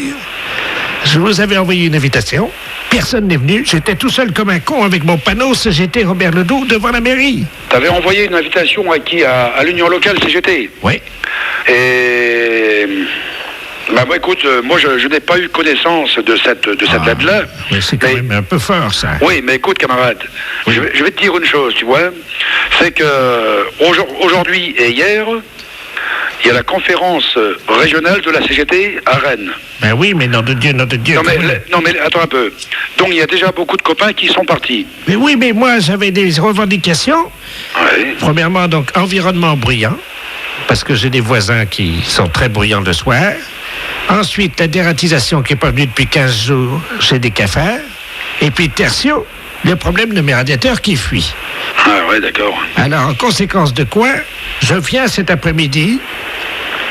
Je vous avais envoyé une invitation. Personne n'est venu. J'étais tout seul comme un con avec mon panneau CGT Robert Ledoux devant la mairie. T'avais envoyé une invitation à qui? À l'union locale CGT? Oui. Et... Bah écoute, moi je n'ai pas eu connaissance de cette lettre-là. Mais c'est quand même un peu fort, ça. Oui, mais écoute camarade, oui. Je vais te dire une chose, tu vois. C'est que aujourd'hui et hier, il y a la conférence régionale de la CGT à Rennes. Ben oui, mais nom de Dieu, nom de Dieu. Non mais attends un peu. Donc il y a déjà beaucoup de copains qui sont partis. Mais oui, mais moi j'avais des revendications. Oui. Premièrement, donc, environnement bruyant, parce que j'ai des voisins qui sont très bruyants le soir. Ensuite, la dératisation qui n'est pas venue depuis 15 jours chez des cafards. Et puis, tertio, le problème de mes radiateurs qui fuient. Ah ouais, d'accord. Alors, en conséquence de quoi, je viens cet après-midi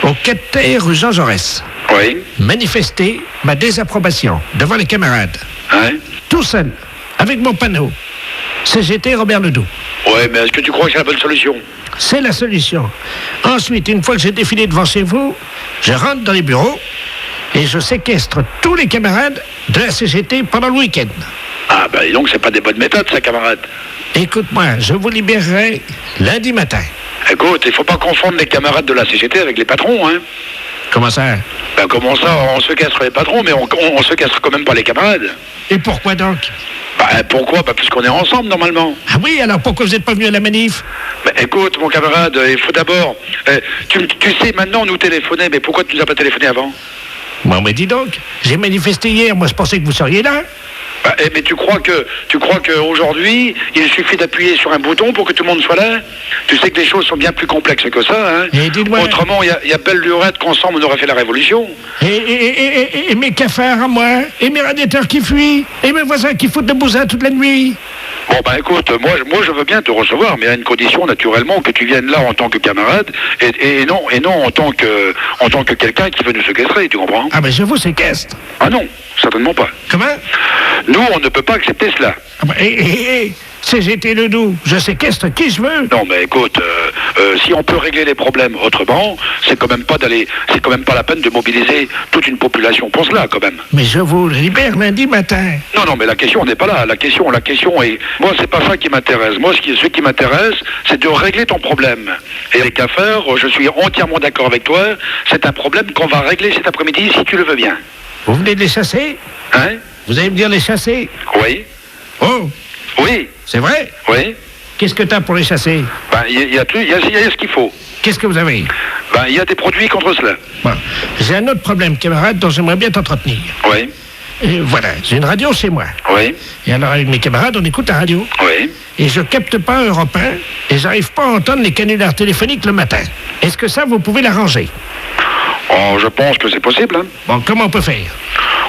au quai de terre rue Jean Jaurès. Oui. Manifester ma désapprobation devant les camarades. Oui. Tout seul, avec mon panneau. CGT Robert Ledoux. Ouais, mais est-ce que tu crois que c'est la bonne solution? C'est la solution. Ensuite, une fois que j'ai défilé devant chez vous, je rentre dans les bureaux et je séquestre tous les camarades de la CGT pendant le week-end. Ah ben donc c'est pas des bonnes méthodes, ça, camarade. Écoute-moi, je vous libérerai lundi matin. Écoute, il faut pas confondre les camarades de la CGT avec les patrons, hein. Comment ça? Ben comment ça, on se castre les patrons, mais on se castre quand même pas les camarades. Et pourquoi donc? Ben pourquoi? Ben puisqu'on est ensemble normalement. Ah oui, alors pourquoi vous n'êtes pas venu à la manif? Ben écoute, mon camarade, il faut d'abord... tu sais, maintenant nous téléphoner, mais pourquoi tu nous as pas téléphoné avant? Bon, mais dis donc, j'ai manifesté hier, moi je pensais que vous seriez là. Bah, mais tu crois qu'aujourd'hui, il suffit d'appuyer sur un bouton pour que tout le monde soit là? Tu sais que les choses sont bien plus complexes que ça, hein? Et dites-moi... Autrement, il y a belle lurette qu'ensemble on aurait fait la révolution. Et mes cafards à moi, et mes radiateurs qui fuient, et mes voisins qui foutent de bousin toute la nuit. Bon, bah écoute, moi je veux bien te recevoir, mais à une condition naturellement que tu viennes là en tant que camarade, et non en tant que quelqu'un qui veut nous séquestrer, tu comprends? Ah ben je vous séquestre. Ah non, certainement pas. Comment? Nous, on ne peut pas accepter cela. Ah ben, CGT Ledoux, je séquestre qui je veux. Non, mais écoute, si on peut régler les problèmes autrement, c'est quand même pas la peine de mobiliser toute une population pour cela, quand même. Mais je vous libère lundi matin. Non, mais la question n'est pas là. La question est... Moi, c'est pas ça qui m'intéresse. Moi, ce qui m'intéresse, c'est de régler ton problème. Et les cafards, je suis entièrement d'accord avec toi. C'est un problème qu'on va régler cet après-midi, si tu le veux bien. Vous venez de les chasser? Hein? Vous allez me dire les chasser? Oui. Oh! Oui. C'est vrai? Oui. Qu'est-ce que t'as pour les chasser? Ben, il y a ce qu'il faut. Qu'est-ce que vous avez? Ben, il y a des produits contre cela. Bon. J'ai un autre problème, camarade, dont j'aimerais bien t'entretenir. Oui. Et voilà, j'ai une radio chez moi. Oui. Et alors, avec mes camarades, on écoute la radio. Oui. Et je capte pas Europe 1, et j'arrive pas à entendre les canulars téléphoniques le matin. Est-ce que ça, vous pouvez l'arranger? Oh, je pense que c'est possible, hein. Bon, comment on peut faire?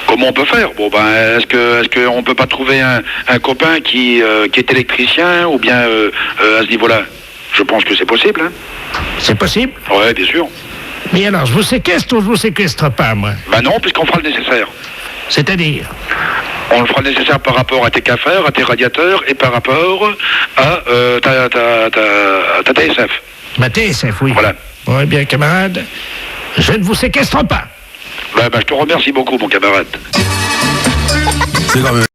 Comment on peut faire? Bon, ben, est-ce qu'on peut pas trouver un copain qui est électricien ou bien à ce niveau-là? Je pense que c'est possible, hein. C'est possible? Ouais, bien sûr. Mais alors, je vous séquestre ou je vous séquestre pas, moi? Ben non, puisqu'on fera le nécessaire. C'est-à-dire? On le fera le nécessaire par rapport à tes cafards, à tes radiateurs et par rapport à ta TSF. Ma TSF, oui. Voilà. Bon, eh bien, camarade, je ne vous séquestre pas. Ben, je te remercie beaucoup, mon camarade. C'est quand même...